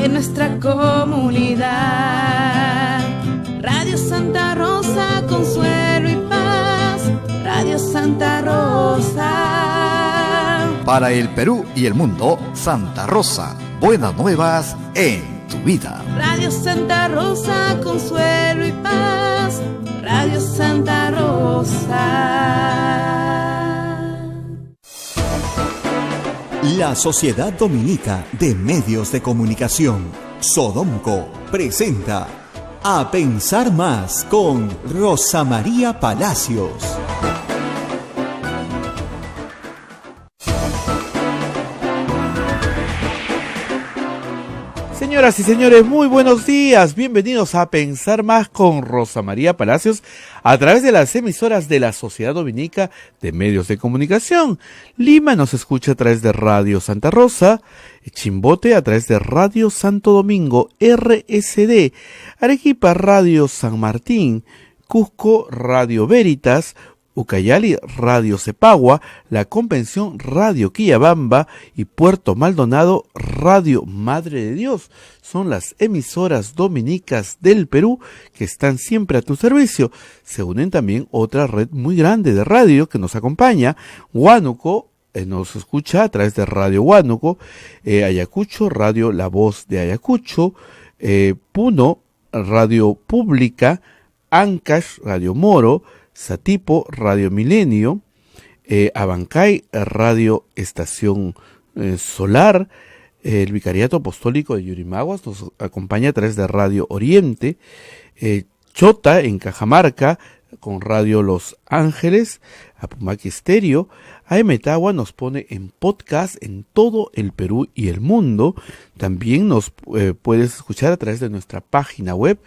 en nuestra comunidad. Radio Santa Rosa, consuelo y paz. Radio Santa Rosa. Para el Perú y el mundo, Santa Rosa, buenas nuevas en tu vida. Radio Santa Rosa, consuelo y paz. Radio Santa Rosa. La Sociedad Dominica de Medios de Comunicación, Sodomco, presenta A Pensar Más con Rosa María Palacios. Señoras y señores, muy buenos días. Bienvenidos a Pensar Más con Rosa María Palacios a través de las emisoras de la Sociedad Dominica de Medios de Comunicación. Lima nos escucha a través de Radio Santa Rosa, Chimbote a través de Radio Santo Domingo, RSD, Arequipa Radio San Martín, Cusco Radio Veritas, Ucayali Radio Cepagua, La Convención Radio Quillabamba y Puerto Maldonado Radio Madre de Dios. Son las emisoras dominicas del Perú que están siempre a tu servicio. Se unen también otra red muy grande de radio que nos acompaña, Huánuco, nos escucha a través de Radio Huánuco, Ayacucho Radio La Voz de Ayacucho, Puno Radio Pública, Ancash Radio Moro, Satipo Radio Milenio, Abancay Radio Estación Solar, el Vicariato Apostólico de Yurimaguas nos acompaña a través de Radio Oriente, Chota en Cajamarca con Radio Los Ángeles, Apumaqui Estéreo, AM Tagua nos pone en podcast en todo el Perú y el mundo. También nos puedes escuchar a través de nuestra página web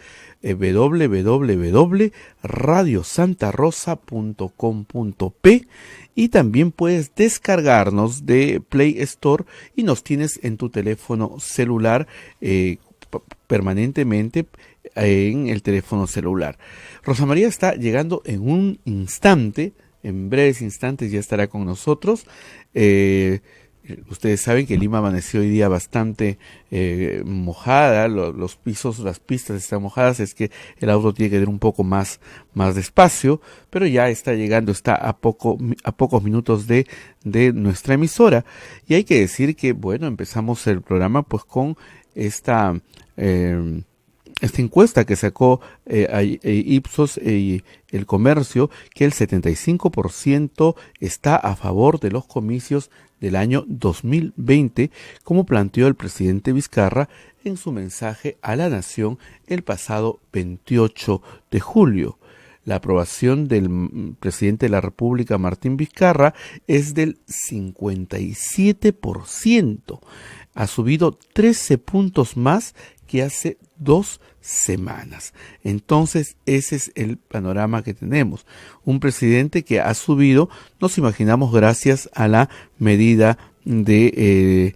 www.radiosantarosa.com.p y también puedes descargarnos de Play Store y nos tienes en tu teléfono celular permanentemente en el teléfono celular. Rosa María está llegando en un instante, en breves instantes ya estará con nosotros. Ustedes saben que Lima amaneció hoy día bastante mojada, los pisos, las pistas están mojadas, es que el auto tiene que ir un poco más despacio, pero ya está llegando, está a pocos minutos de nuestra emisora. Y hay que decir que, bueno, empezamos el programa pues con esta encuesta que sacó Ipsos y el Comercio, que el 75% está a favor de los comicios del año 2020, como planteó el presidente Vizcarra en su mensaje a la nación el pasado 28 de julio. La aprobación del presidente de la República, Martín Vizcarra, es del 57%. Ha subido 13 puntos más que hace 2 semanas. Entonces, ese es el panorama que tenemos. Un presidente que ha subido, nos imaginamos, gracias a la medida de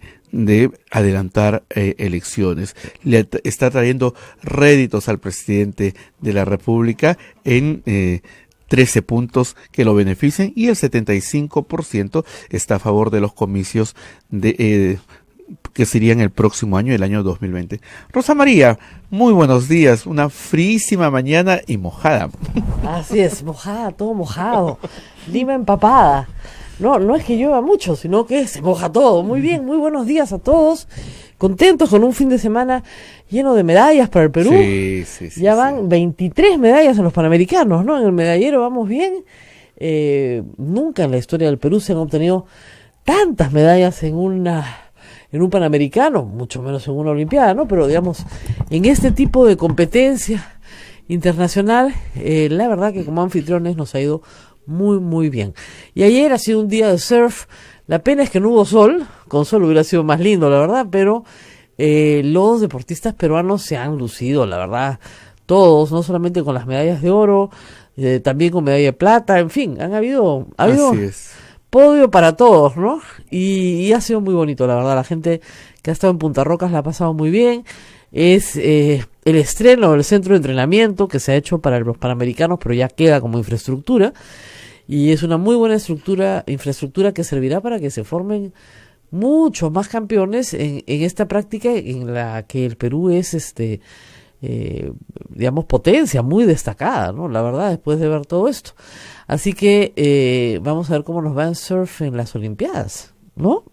adelantar elecciones. Le está trayendo réditos al presidente de la República en 13 puntos que lo benefician, y el 75% está a favor de los comicios que serían el próximo año, el año 2020. Rosa María, muy buenos días. Una fríísima mañana y mojada. Así es, mojada, todo mojado. Lima empapada. No es que llueva mucho, sino que se moja todo. Muy bien, muy buenos días a todos. Contentos con un fin de semana lleno de medallas para el Perú. Sí, ya van 23 medallas en los Panamericanos, ¿no? En el medallero vamos bien. Nunca en la historia del Perú se han obtenido tantas medallas en un Panamericano, mucho menos en una Olimpiada, ¿no? Pero digamos, en este tipo de competencia internacional, la verdad que como anfitriones nos ha ido muy, muy bien. Y ayer ha sido un día de surf. La pena es que no hubo sol. Con sol hubiera sido más lindo, la verdad, pero los deportistas peruanos se han lucido, la verdad, todos, no solamente con las medallas de oro, también con medalla de plata, en fin, ha habido podio para todos, ¿no? Y ha sido muy bonito, la verdad. La gente que ha estado en Punta Rocas la ha pasado muy bien. Es el estreno del centro de entrenamiento que se ha hecho para los Panamericanos, pero ya queda como infraestructura. Y es una muy buena infraestructura que servirá para que se formen muchos más campeones en esta práctica en la que el Perú es digamos, potencia muy destacada, ¿no? La verdad, después de ver todo esto. Así que vamos a ver cómo nos va en surf en las Olimpiadas, ¿no?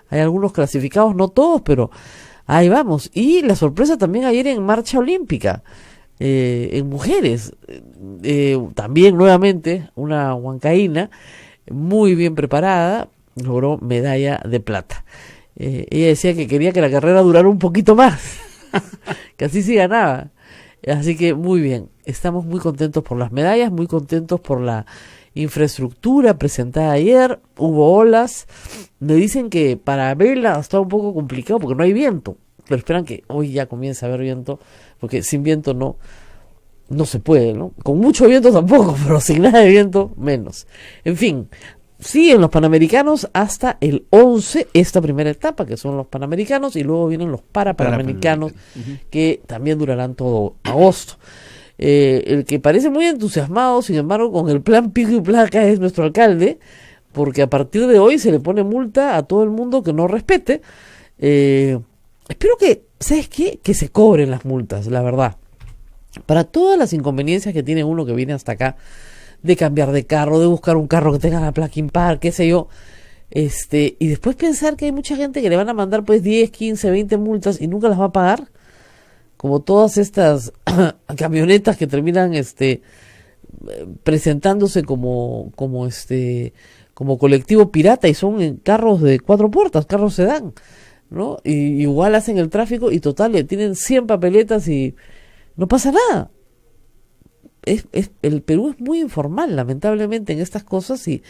Hay algunos clasificados, no todos, pero ahí vamos. Y la sorpresa también ayer en marcha olímpica, en mujeres, también nuevamente una huancaína muy bien preparada, logró medalla de plata. Ella decía que quería que la carrera durara un poquito más, que así sí ganaba. Así que muy bien, estamos muy contentos por las medallas, muy contentos por la infraestructura presentada ayer. Hubo olas, me dicen que para verla está un poco complicado porque no hay viento, pero esperan que hoy ya comience a haber viento, porque sin viento no se puede, ¿no? Con mucho viento tampoco, pero sin nada de viento menos. En fin, siguen los Panamericanos hasta el 11, esta primera etapa, que son los Panamericanos, y luego vienen los Panamericanos, que también durarán todo agosto. El que parece muy entusiasmado, sin embargo, con el plan pico y placa es nuestro alcalde, porque a partir de hoy se le pone multa a todo el mundo que no respete. Espero que, ¿sabes qué? Que se cobren las multas, la verdad. Para todas las inconveniencias que tiene uno que viene hasta acá, de cambiar de carro, de buscar un carro que tenga la placa impar, qué sé yo, y después pensar que hay mucha gente que le van a mandar pues 10, 15, 20 multas y nunca las va a pagar, como todas estas camionetas que terminan presentándose como colectivo pirata y son en carros de 4 puertas, carros sedán, ¿no? Y igual hacen el tráfico y total, le tienen 100 papeletas y no pasa nada. El Perú es muy informal, lamentablemente, en estas cosas, y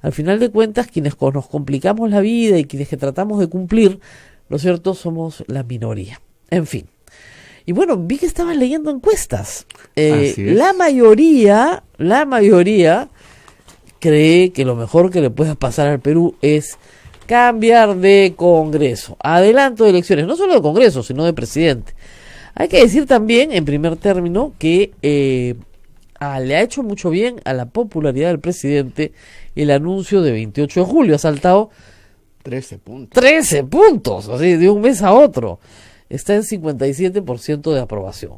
al final de cuentas quienes nos complicamos la vida y quienes que tratamos de cumplir, lo cierto, somos la minoría. En fin. Y bueno, vi que estaban leyendo encuestas. La mayoría cree que lo mejor que le pueda pasar al Perú es cambiar de Congreso. Adelanto de elecciones, no solo de Congreso, sino de presidente. Hay que decir también, en primer término, que le ha hecho mucho bien a la popularidad del presidente el anuncio de 28 de julio. Ha saltado 13 puntos. 13 puntos, así de un mes a otro. Está en 57% de aprobación.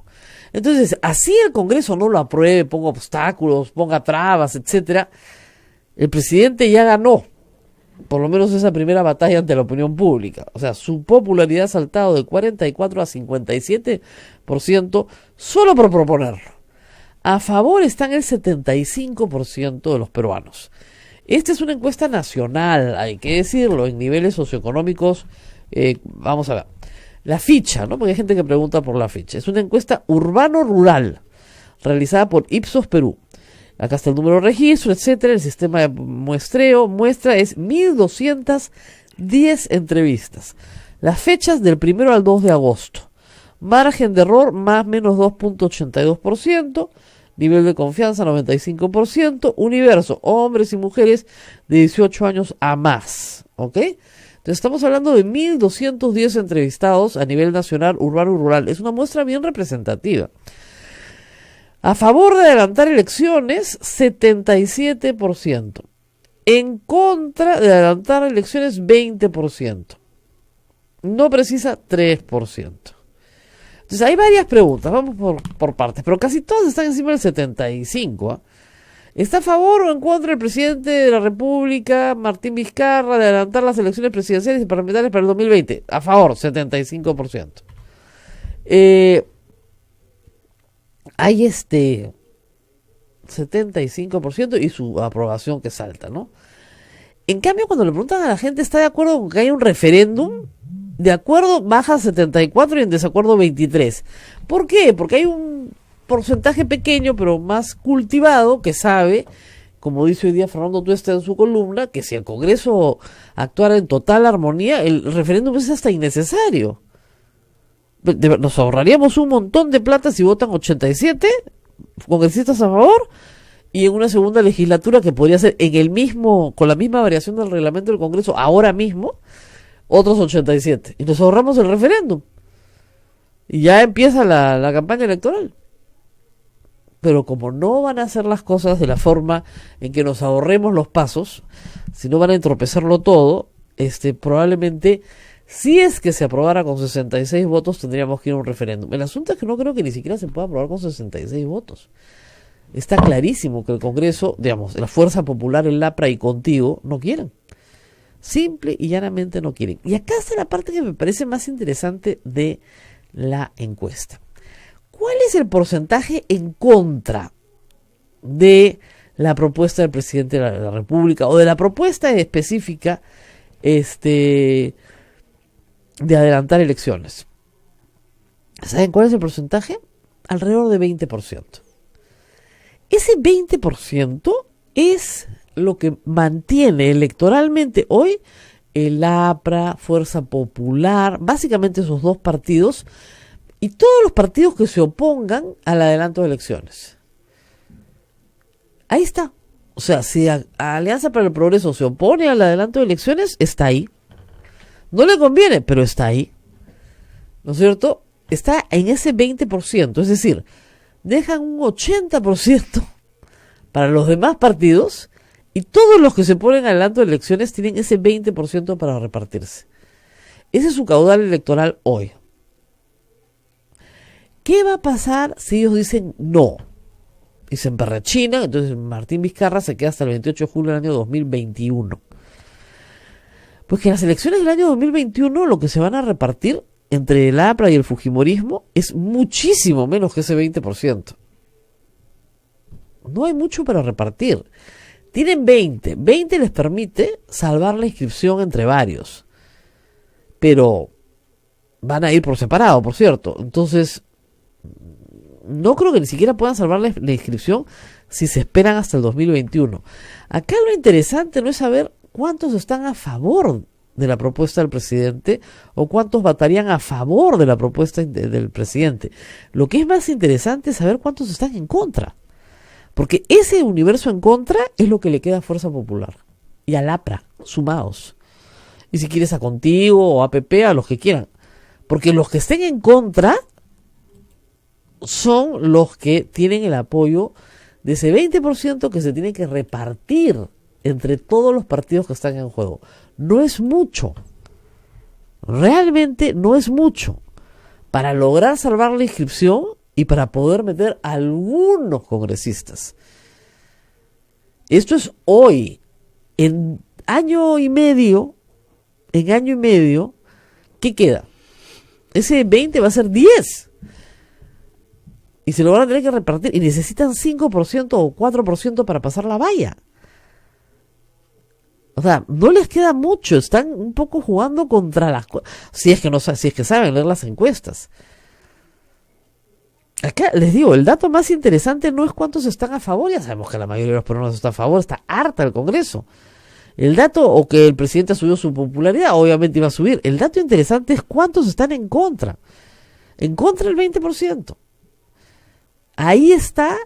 Entonces, así el Congreso no lo apruebe, ponga obstáculos, ponga trabas, etcétera, el presidente ya ganó, por lo menos esa primera batalla ante la opinión pública. O sea, su popularidad ha saltado de 44 a 57% solo por proponerlo. A favor están el 75% de los peruanos. Esta es una encuesta nacional, hay que decirlo, en niveles socioeconómicos. Vamos a ver. La ficha, ¿no? Porque hay gente que pregunta por la ficha. Es una encuesta urbano-rural, realizada por Ipsos Perú. Acá está el número de registro, etcétera. El sistema de muestra es 1210 entrevistas. Las fechas del 1 al 2 de agosto. Margen de error más menos 2.82%. Nivel de confianza 95%. Universo, hombres y mujeres de 18 años a más. ¿Ok? Entonces estamos hablando de 1210 entrevistados a nivel nacional, urbano y rural. Es una muestra bien representativa. A favor de adelantar elecciones, 77%. En contra de adelantar elecciones, 20%. No precisa, 3%. Entonces hay varias preguntas, vamos por partes, pero casi todas están encima del 75%. ¿eh? ¿Está a favor o en contra el presidente de la República, Martín Vizcarra, de adelantar las elecciones presidenciales y parlamentarias para el 2020? A favor, 75%. Hay 75% y su aprobación que salta, ¿no? En cambio, cuando le preguntan a la gente, ¿está de acuerdo con que haya un referéndum? De acuerdo baja 74 y en desacuerdo 23. ¿Por qué? Porque hay un porcentaje pequeño, pero más cultivado, que sabe, como dice hoy día Fernando Tuesta en su columna, que si el Congreso actuara en total armonía, el referéndum es hasta innecesario. Nos ahorraríamos un montón de plata si votan 87 congresistas a favor, y en una segunda legislatura que podría ser con la misma variación del reglamento del Congreso ahora mismo, otros 87. Y nos ahorramos el referéndum. Y ya empieza la campaña electoral. Pero como no van a hacer las cosas de la forma en que nos ahorremos los pasos, sino van a entorpecerlo todo, probablemente, si es que se aprobara con 66 votos, tendríamos que ir a un referéndum. El asunto es que no creo que ni siquiera se pueda aprobar con 66 votos. Está clarísimo que el Congreso, digamos, la Fuerza Popular, el LAPRA y Contigo no quieren. Simple y llanamente no quieren. Y acá está la parte que me parece más interesante de la encuesta. ¿Cuál es el porcentaje en contra de la propuesta del presidente de la República o de la propuesta específica de adelantar elecciones? ¿Saben cuál es el porcentaje? Alrededor de 20%. Ese 20% es lo que mantiene electoralmente hoy el APRA, Fuerza Popular, básicamente esos dos partidos, y todos los partidos que se opongan al adelanto de elecciones. Ahí está. O sea, si a Alianza para el Progreso se opone al adelanto de elecciones, está ahí. No le conviene, pero está ahí. ¿No es cierto? Está en ese 20%, es decir, dejan un 80% para los demás partidos y todos los que se ponen al adelanto de elecciones tienen ese 20% para repartirse. Ese es su caudal electoral hoy. ¿Qué va a pasar si ellos dicen no? Y se emperrechinan, entonces Martín Vizcarra se queda hasta el 28 de julio del año 2021. Pues que en las elecciones del año 2021 lo que se van a repartir entre el APRA y el fujimorismo es muchísimo menos que ese 20%. No hay mucho para repartir. Tienen 20. 20 les permite salvar la inscripción entre varios. Pero van a ir por separado, por cierto. Entonces, no creo que ni siquiera puedan salvar la inscripción si se esperan hasta el 2021. Acá lo interesante no es saber cuántos están a favor de la propuesta del presidente o cuántos votarían a favor de la propuesta del presidente. Lo que es más interesante es saber cuántos están en contra. Porque ese universo en contra es lo que le queda a Fuerza Popular y al APRA, sumados. Y si quieres a Contigo o a APP, a los que quieran. Porque los que estén en contra son los que tienen el apoyo de ese 20% que se tiene que repartir entre todos los partidos que están en juego. No es mucho. Realmente no es mucho para lograr salvar la inscripción y para poder meter a algunos congresistas. Esto es hoy. En año y medio, ¿qué queda? Ese 20 va a ser 10. Y se lo van a tener que repartir. Y necesitan 5% o 4% para pasar la valla. O sea, no les queda mucho. Están un poco jugando contra las cosas. Si es que saben leer las encuestas. Acá les digo, el dato más interesante no es cuántos están a favor. Ya sabemos que la mayoría de los peruanos está a favor. Está harta el Congreso. El dato, o que el presidente ha subido su popularidad, obviamente iba a subir. El dato interesante es cuántos están en contra. En contra el 20%. Ahí está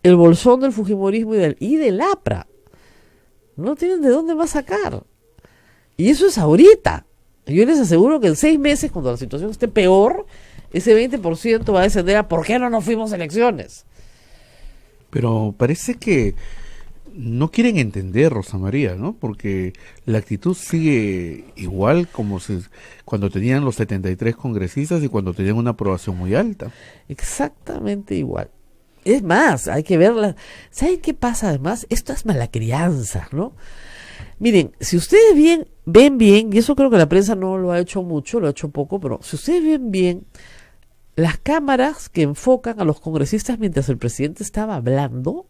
el bolsón del fujimorismo y del APRA. No tienen de dónde más sacar. Y eso es ahorita. Yo les aseguro que en 6 meses, cuando la situación esté peor, ese 20% va a descender a ¿por qué no nos fuimos a elecciones? Pero parece que no quieren entender, Rosa María, ¿no? Porque la actitud sigue igual como cuando tenían los 73 congresistas y cuando tenían una aprobación muy alta. Exactamente igual. Es más, hay que verla. ¿Saben qué pasa además? Esto es mala crianza, ¿no? Miren, si ustedes ven bien, y eso creo que la prensa no lo ha hecho mucho, lo ha hecho poco, pero si ustedes ven bien, las cámaras que enfocan a los congresistas mientras el presidente estaba hablando,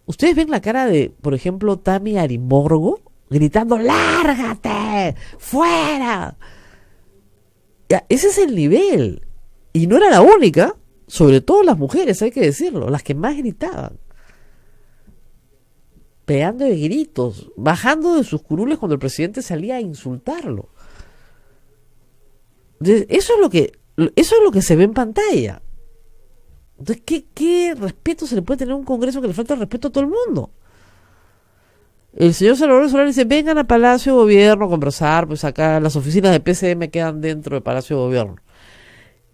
ustedes ven la cara de, por ejemplo, Tami Arimorgo, gritando, ¡lárgate! ¡Fuera! Ya, ese es el nivel. Y no era la única. Sobre todo las mujeres, hay que decirlo, las que más gritaban, pegando de gritos, bajando de sus curules cuando el presidente salía a insultarlo. Entonces, eso es lo que se ve en pantalla. Entonces, ¿qué respeto se le puede tener a un Congreso que le falta el respeto a todo el mundo? El señor Salvador Solari dice, vengan a Palacio de Gobierno a conversar, pues acá las oficinas de PCM quedan dentro del Palacio de Gobierno.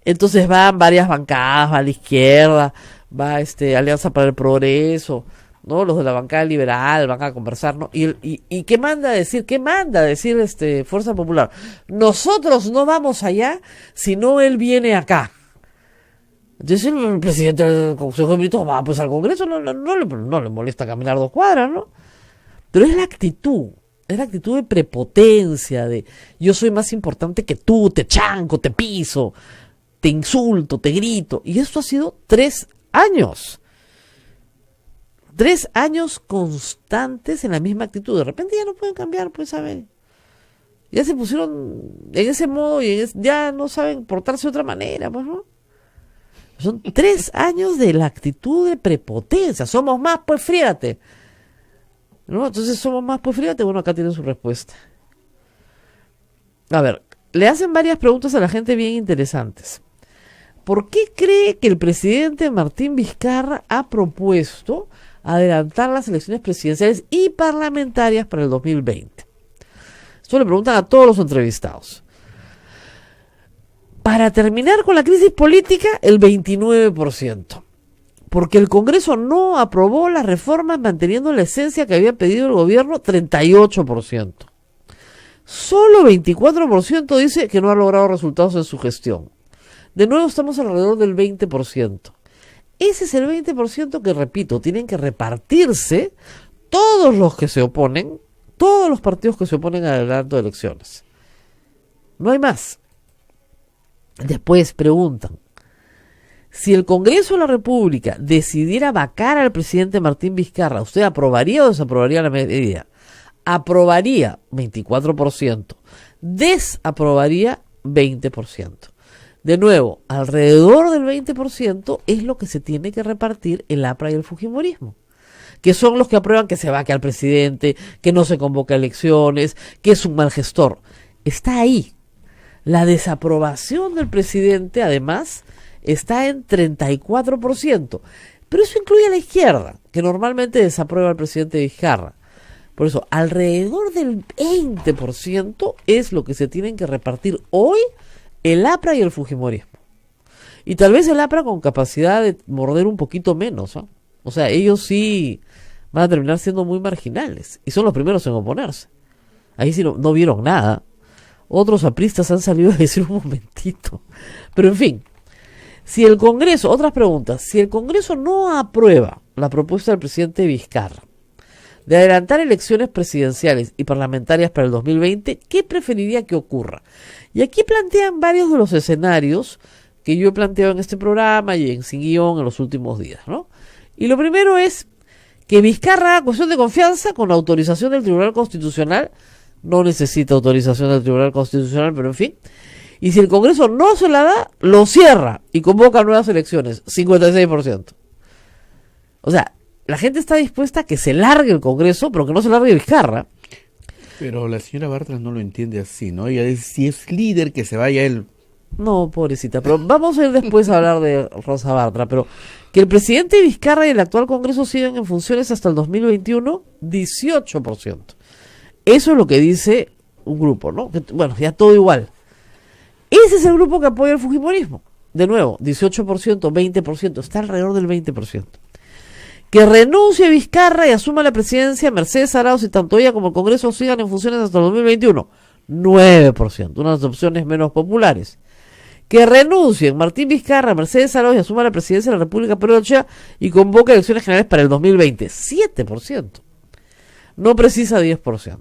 Entonces van varias bancadas, va a la izquierda, va Alianza para el Progreso, ¿no? Los de la bancada liberal van a conversar, ¿no? ¿Y qué manda a decir? ¿Qué manda a decir Fuerza Popular? Nosotros no vamos allá, sino él viene acá. Entonces el presidente del Consejo de Ministros va pues al Congreso, no le molesta caminar 2 cuadras, ¿no? Pero es la actitud de prepotencia, de yo soy más importante que tú, te chanco, te piso, te insulto, te grito. Y esto ha sido 3 años. 3 años constantes en la misma actitud. De repente ya no pueden cambiar, pues, ¿saben? Ya se pusieron en ese modo y ya no saben portarse de otra manera, pues, ¿no? Son 3 años de la actitud de prepotencia. Somos más, pues fríate. ¿No? Entonces somos más, pues fríate. Bueno, acá tienen su respuesta. A ver, le hacen varias preguntas a la gente bien interesantes. ¿Por qué cree que el presidente Martín Vizcarra ha propuesto adelantar las elecciones presidenciales y parlamentarias para el 2020? Esto le preguntan a todos los entrevistados. Para terminar con la crisis política, el 29%. Porque el Congreso no aprobó las reformas manteniendo la esencia que había pedido el gobierno, 38%. Solo 24% dice que no ha logrado resultados en su gestión. De nuevo estamos alrededor del 20%. Ese es el 20% que, repito, tienen que repartirse todos los que se oponen, todos los partidos que se oponen al adelanto de elecciones. No hay más. Después preguntan, si el Congreso de la República decidiera vacar al presidente Martín Vizcarra, ¿usted aprobaría o desaprobaría la medida? Aprobaría 24%, desaprobaría 20%. De nuevo, alrededor del 20% es lo que se tiene que repartir el APRA y el fujimorismo, que son los que aprueban que se vaque al presidente, que no se convoca a elecciones, que es un mal gestor. Está ahí. La desaprobación del presidente, además, está en 34%. Pero eso incluye a la izquierda, que normalmente desaprueba al presidente Vizcarra. Por eso, alrededor del 20% es lo que se tienen que repartir hoy el APRA y el fujimorismo. Y tal vez el APRA con capacidad de morder un poquito menos, ¿eh? O sea, ellos sí van a terminar siendo muy marginales. Y son los primeros en oponerse. Ahí sí no vieron nada. Otros apristas han salido a decir un momentito. Pero en fin, si el Congreso, otras preguntas, si el Congreso no aprueba la propuesta del presidente Vizcarra de adelantar elecciones presidenciales y parlamentarias para el 2020, ¿qué preferiría que ocurra? Y aquí plantean varios de los escenarios que yo he planteado en este programa y en Sin Guión en los últimos días, ¿no? Y lo primero es que Vizcarra haga cuestión de confianza con la autorización del Tribunal Constitucional. No necesita autorización del Tribunal Constitucional, pero en fin. Y si el Congreso no se la da, lo cierra y convoca nuevas elecciones, 56%. O sea, la gente está dispuesta a que se largue el Congreso, pero que no se largue Vizcarra. Pero la señora Bartra no lo entiende así, ¿no? Ella dice, si es líder, que se vaya él. No, pobrecita, pero vamos a ir después a hablar de Rosa Bartra, pero que el presidente Vizcarra y el actual Congreso sigan en funciones hasta el 2021, 18%. Eso es lo que dice un grupo, ¿no? Que, bueno, ya todo igual. Ese es el grupo que apoya el fujimorismo. De nuevo, 18%, 20%, está alrededor del 20%. Que renuncie Vizcarra y asuma la presidencia Mercedes Arauz y tanto ella como el Congreso sigan en funciones hasta el 2021. 9%, unas de las opciones menos populares. Que renuncien Martín Vizcarra, Mercedes Arauz y asuma la presidencia de la República Perú de Ochea y convoque elecciones generales para el 2020. 7%. No precisa 10%.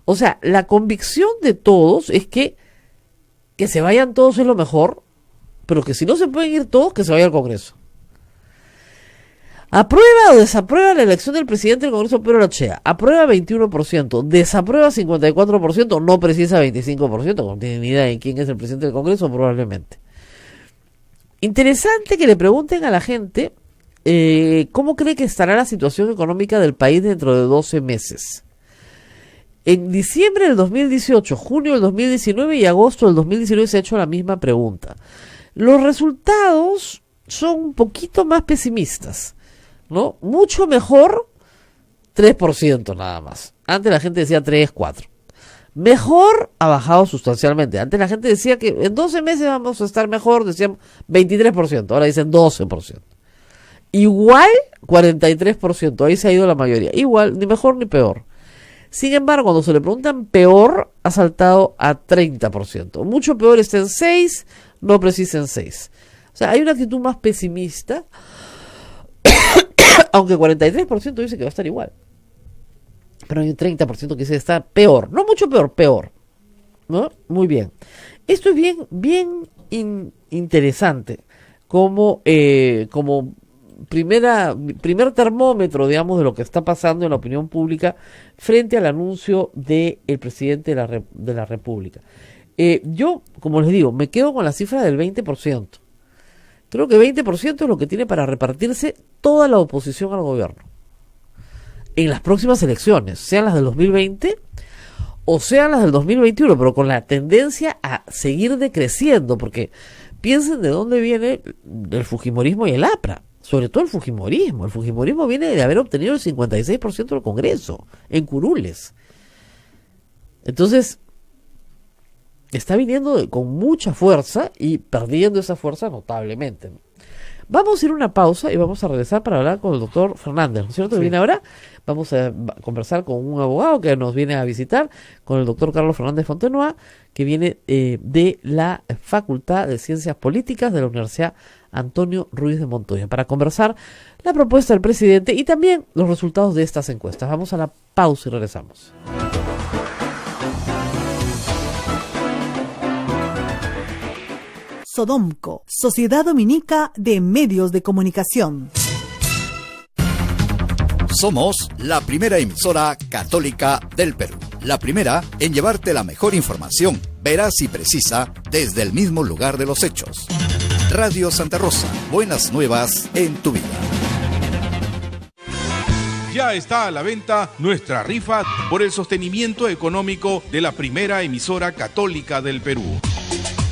O sea, la convicción de todos es que se vayan todos es lo mejor, pero que si no se pueden ir todos, que se vaya al Congreso. ¿Aprueba o desaprueba la elección del presidente del Congreso Pedro Ochea? Aprueba 21%, desaprueba 54%, no precisa 25%, no tiene ni idea de quién es el presidente del Congreso, probablemente. Interesante que le pregunten a la gente ¿cómo cree que estará la situación económica del país dentro de 12 meses? En diciembre del 2018, junio del 2019 y agosto del 2019 se ha hecho la misma pregunta. Los resultados son un poquito más pesimistas, ¿no? Mucho mejor, 3% nada más. Antes la gente decía 3, 4. Mejor ha bajado sustancialmente. Antes la gente decía que en 12 meses vamos a estar mejor, decían 23%, ahora dicen 12%. Igual 43%, ahí se ha ido la mayoría. Igual, ni mejor ni peor. Sin embargo, cuando se le preguntan peor, ha saltado a 30%. Mucho peor está en 6, no precisa en 6. O sea, hay una actitud más pesimista, aunque 43% dice que va a estar igual. Pero hay un 30% que dice que está peor. No mucho peor, peor. ¿No? Muy bien. Esto es bien interesante como primer termómetro, digamos, de lo que está pasando en la opinión pública frente al anuncio del presidente de la República. Yo, como les digo, me quedo con la cifra del 20%. Creo que 20% es lo que tiene para repartirse toda la oposición al gobierno en las próximas elecciones, sean las del 2020 o sean las del 2021, pero con la tendencia a seguir decreciendo, porque piensen de dónde viene el fujimorismo y el APRA, sobre todo el fujimorismo. El fujimorismo viene de haber obtenido el 56% del Congreso, en curules. Entonces, está viniendo con mucha fuerza y perdiendo esa fuerza notablemente. Vamos a ir a una pausa y vamos a regresar para hablar con el doctor Fernández, ¿no es cierto? Sí. Viene ahora. Vamos a conversar con un abogado que nos viene a visitar, con el doctor Carlos Fernández Fontenoy, que viene de la Facultad de Ciencias Políticas de la Universidad Antonio Ruiz de Montoya, para conversar la propuesta del presidente y también los resultados de estas encuestas. Vamos a la pausa y regresamos. Sodomco, Sociedad Dominica de Medios de Comunicación. Somos la primera emisora católica del Perú. La primera en llevarte la mejor información, veraz y precisa, desde el mismo lugar de los hechos. Radio Santa Rosa, buenas nuevas en tu vida. Ya está a la venta nuestra rifa por el sostenimiento económico de la primera emisora católica del Perú.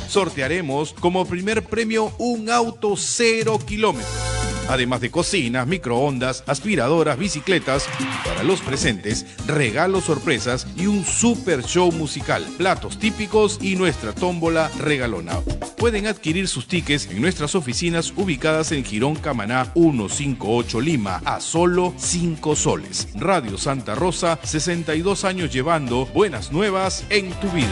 Sortearemos como primer premio un auto 0 kilómetros, además de cocinas, microondas, aspiradoras, bicicletas. Para los presentes, regalos sorpresas y un super show musical, platos típicos y nuestra tómbola regalona. Pueden adquirir sus tickets en nuestras oficinas ubicadas en Girón Camaná 158 Lima a solo 5 soles. Radio Santa Rosa, 62 años llevando buenas nuevas en tu vida.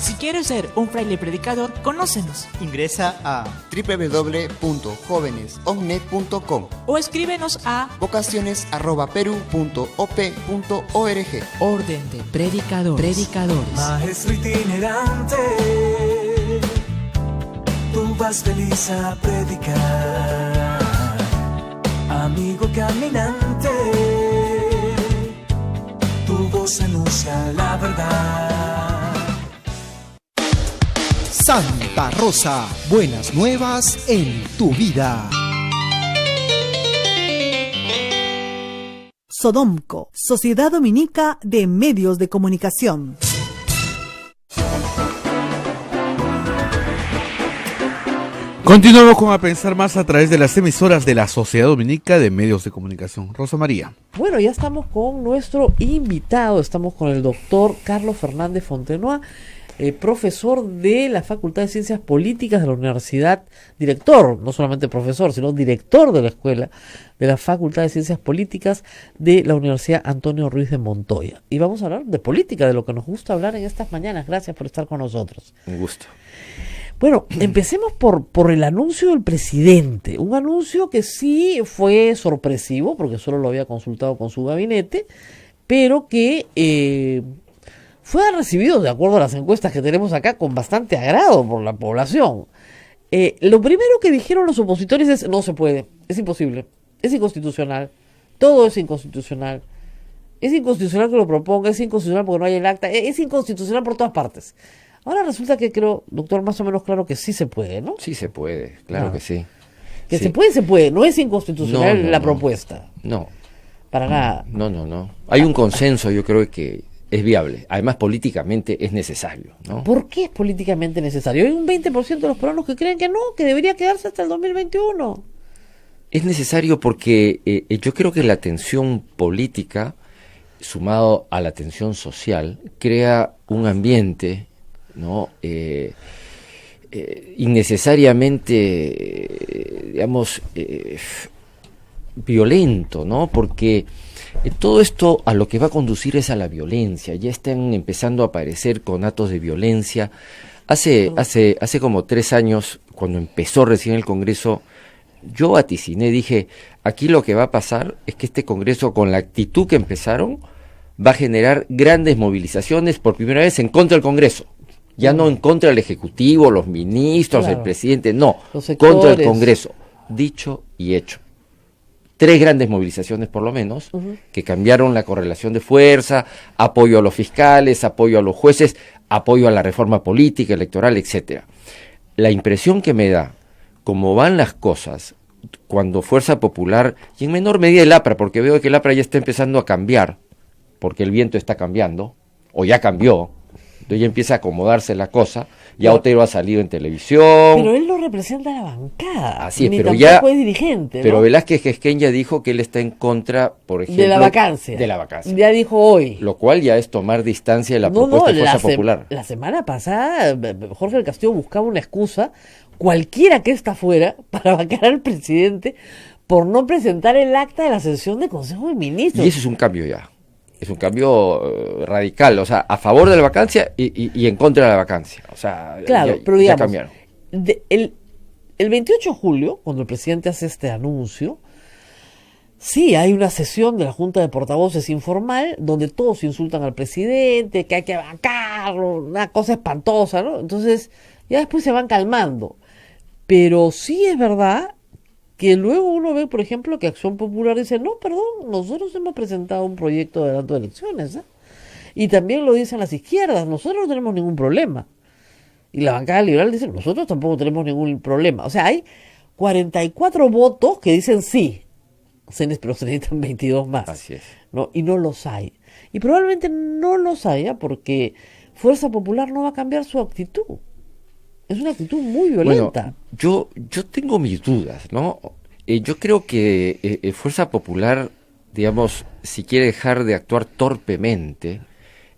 Si quieres ser un fraile predicador, conócenos. Ingresa a www.jovenesovnet.com o escríbenos a vocaciones@peru.op.org. Orden de Predicadores. Maestro itinerante, tú vas feliz a predicar. Amigo caminante, tu voz anuncia la verdad. Santa Rosa, buenas nuevas en tu vida. Sodomco, Sociedad Dominica de Medios de Comunicación. Continuamos con A Pensar Más a través de las emisoras de la Sociedad Dominica de Medios de Comunicación. Rosa María. Bueno, ya estamos con nuestro invitado, estamos con el doctor Carlos Fernández Fontenoy, profesor de la Facultad de Ciencias Políticas de la Universidad, director, no solamente profesor, sino director de la Escuela de la Facultad de Ciencias Políticas de la Universidad Antonio Ruiz de Montoya. Y vamos a hablar de política, de lo que nos gusta hablar en estas mañanas. Gracias por estar con nosotros. Un gusto. Bueno, empecemos por el anuncio del presidente. Un anuncio que sí fue sorpresivo, porque solo lo había consultado con su gabinete, pero que fue recibido, de acuerdo a las encuestas que tenemos acá, con bastante agrado por la población. Lo primero que dijeron los opositores es: no se puede, es imposible, es inconstitucional, todo es inconstitucional. Es inconstitucional que lo proponga, es inconstitucional porque no hay el acta, es inconstitucional por todas partes. Ahora resulta que creo, doctor, más o menos claro que sí se puede, ¿no? Sí se puede, claro que sí. Que sí. se puede, no es inconstitucional la propuesta. No. Para nada. No. Hay un consenso, yo creo que es viable. Además, políticamente es necesario, ¿no? ¿Por qué es políticamente necesario? Hay un 20% de los peruanos que creen que no, que debería quedarse hasta el 2021. Es necesario porque yo creo que la tensión política, sumado a la tensión social, crea un ambiente ¿no? Innecesariamente, digamos, violento, ¿no? Porque todo esto a lo que va a conducir es a la violencia. Ya están empezando a aparecer conatos de violencia. Hace como 3 años, cuando empezó recién el Congreso, yo vaticiné, dije, aquí lo que va a pasar es que este Congreso, con la actitud que empezaron, va a generar grandes movilizaciones por primera vez en contra del Congreso. Ya no en contra del Ejecutivo, los ministros, Claro. el presidente, no, Los sectores. contra el Congreso. Dicho y hecho. 3 grandes movilizaciones por lo menos, que cambiaron la correlación de fuerza, apoyo a los fiscales, apoyo a los jueces, apoyo a la reforma política, electoral, etcétera. La impresión que me da, como van las cosas, cuando Fuerza Popular, y en menor medida el APRA, porque veo que el APRA ya está empezando a cambiar, porque el viento está cambiando, o ya cambió, entonces ya empieza a acomodarse la cosa, ya Otero ha salido en televisión. Pero él no representa a la bancada. Así es, ni pero tampoco ya es dirigente, ¿no? Pero Velázquez Gesquén ya dijo que él está en contra, por ejemplo, de la vacancia. De la vacancia. Ya dijo hoy. Lo cual ya es tomar distancia de la propuesta de Fuerza Popular. La semana pasada, Jorge del Castillo buscaba una excusa, cualquiera que está fuera, para vacar al presidente por no presentar el acta de la sesión de Consejo de Ministros. Y eso es un cambio ya. Es un cambio radical, o sea, a favor de la vacancia y en contra de la vacancia. O sea, claro, ya, pero ya digamos, cambiaron. El 28 de julio, cuando el presidente hace este anuncio, sí, hay una sesión de la Junta de Portavoces informal donde todos insultan al presidente, que hay que vacarlo, una cosa espantosa, ¿no? Entonces, ya después se van calmando. Pero sí es verdad que luego uno ve, por ejemplo, que Acción Popular dice, no, perdón, nosotros hemos presentado un proyecto de adelanto de elecciones, ¿eh? Y también lo dicen las izquierdas, nosotros no tenemos ningún problema. Y la bancada liberal dice, nosotros tampoco tenemos ningún problema. O sea, hay 44 votos que dicen sí, pero se necesitan 22 más. Así es. ¿No? Y no los hay. Y probablemente no los haya porque Fuerza Popular no va a cambiar su actitud. Es una actitud muy violenta. Bueno, yo tengo mis dudas, ¿no? Yo creo que Fuerza Popular, digamos, si quiere dejar de actuar torpemente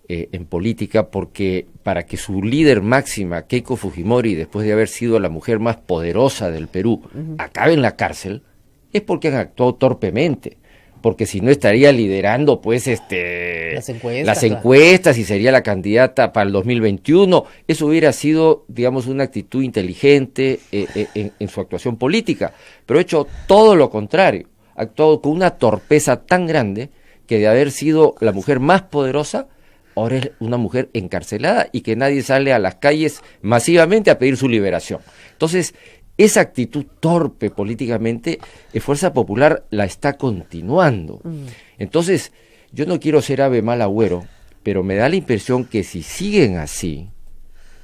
en política, porque para que su líder máxima, Keiko Fujimori, después de haber sido la mujer más poderosa del Perú, acabe en la cárcel, es porque han actuado torpemente. Porque si no estaría liderando pues las encuestas y sería la candidata para el 2021. Eso hubiera sido, digamos, una actitud inteligente en su actuación política, pero ha hecho todo lo contrario, ha actuado con una torpeza tan grande que de haber sido la mujer más poderosa, ahora es una mujer encarcelada y que nadie sale a las calles masivamente a pedir su liberación. Entonces, esa actitud torpe políticamente, Fuerza Popular la está continuando. Entonces, yo no quiero ser ave mal agüero, pero me da la impresión que si siguen así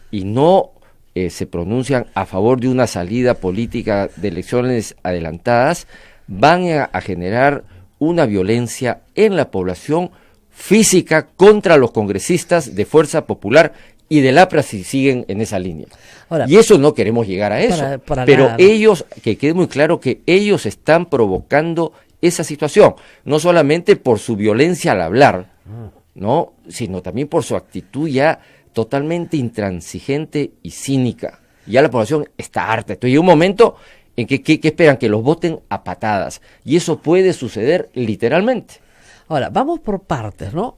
y no se pronuncian a favor de una salida política de elecciones adelantadas, van a generar una violencia en la población física contra los congresistas de Fuerza Popular y del APRA si siguen en esa línea. Ahora, y eso no queremos llegar a eso. Pero nada, ellos, que quede muy claro que ellos están provocando esa situación, no solamente por su violencia al hablar, ¿no? Sino también por su actitud ya totalmente intransigente y cínica. Ya la población está harta. Entonces llega un momento en que esperan que los voten a patadas. Y eso puede suceder literalmente. Ahora, vamos por partes, ¿no?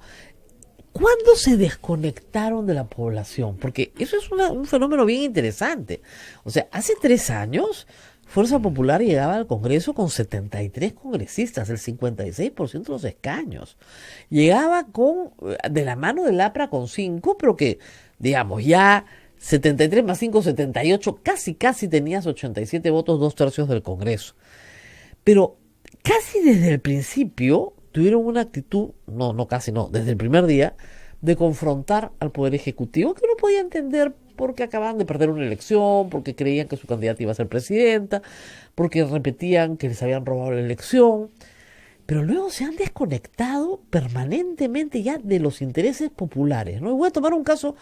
¿Cuándo se desconectaron de la población? Porque eso es un fenómeno bien interesante. O sea, hace 3 años, Fuerza Popular llegaba al Congreso con 73 congresistas, el 56% de los escaños. Llegaba de la mano del APRA con 5, pero que, digamos, ya 73 más 5, 78, casi tenías 87 votos, 2/3 del Congreso. Pero casi desde el principio tuvieron una actitud, desde el primer día, de confrontar al Poder Ejecutivo, que uno podía entender porque acababan de perder una elección, porque creían que su candidata iba a ser presidenta, porque repetían que les habían robado la elección, pero luego se han desconectado permanentemente ya de los intereses populares, ¿no? Y voy a tomar un caso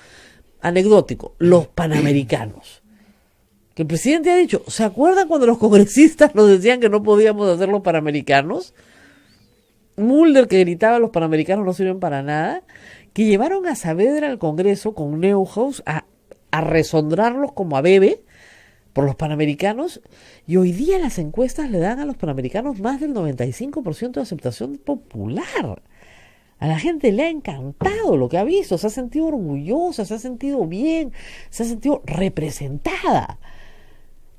anecdótico, los Panamericanos. Que el presidente ha dicho, ¿se acuerdan cuando los congresistas nos decían que no podíamos hacer los Panamericanos? Mulder, que gritaba los Panamericanos no sirven para nada, que llevaron a Saavedra al Congreso con Neuhaus a a resondrarlos como a bebé por los Panamericanos, y hoy día las encuestas le dan a los Panamericanos más del 95% de aceptación popular. A la gente le ha encantado lo que ha visto, se ha sentido orgullosa, se ha sentido bien, se ha sentido representada.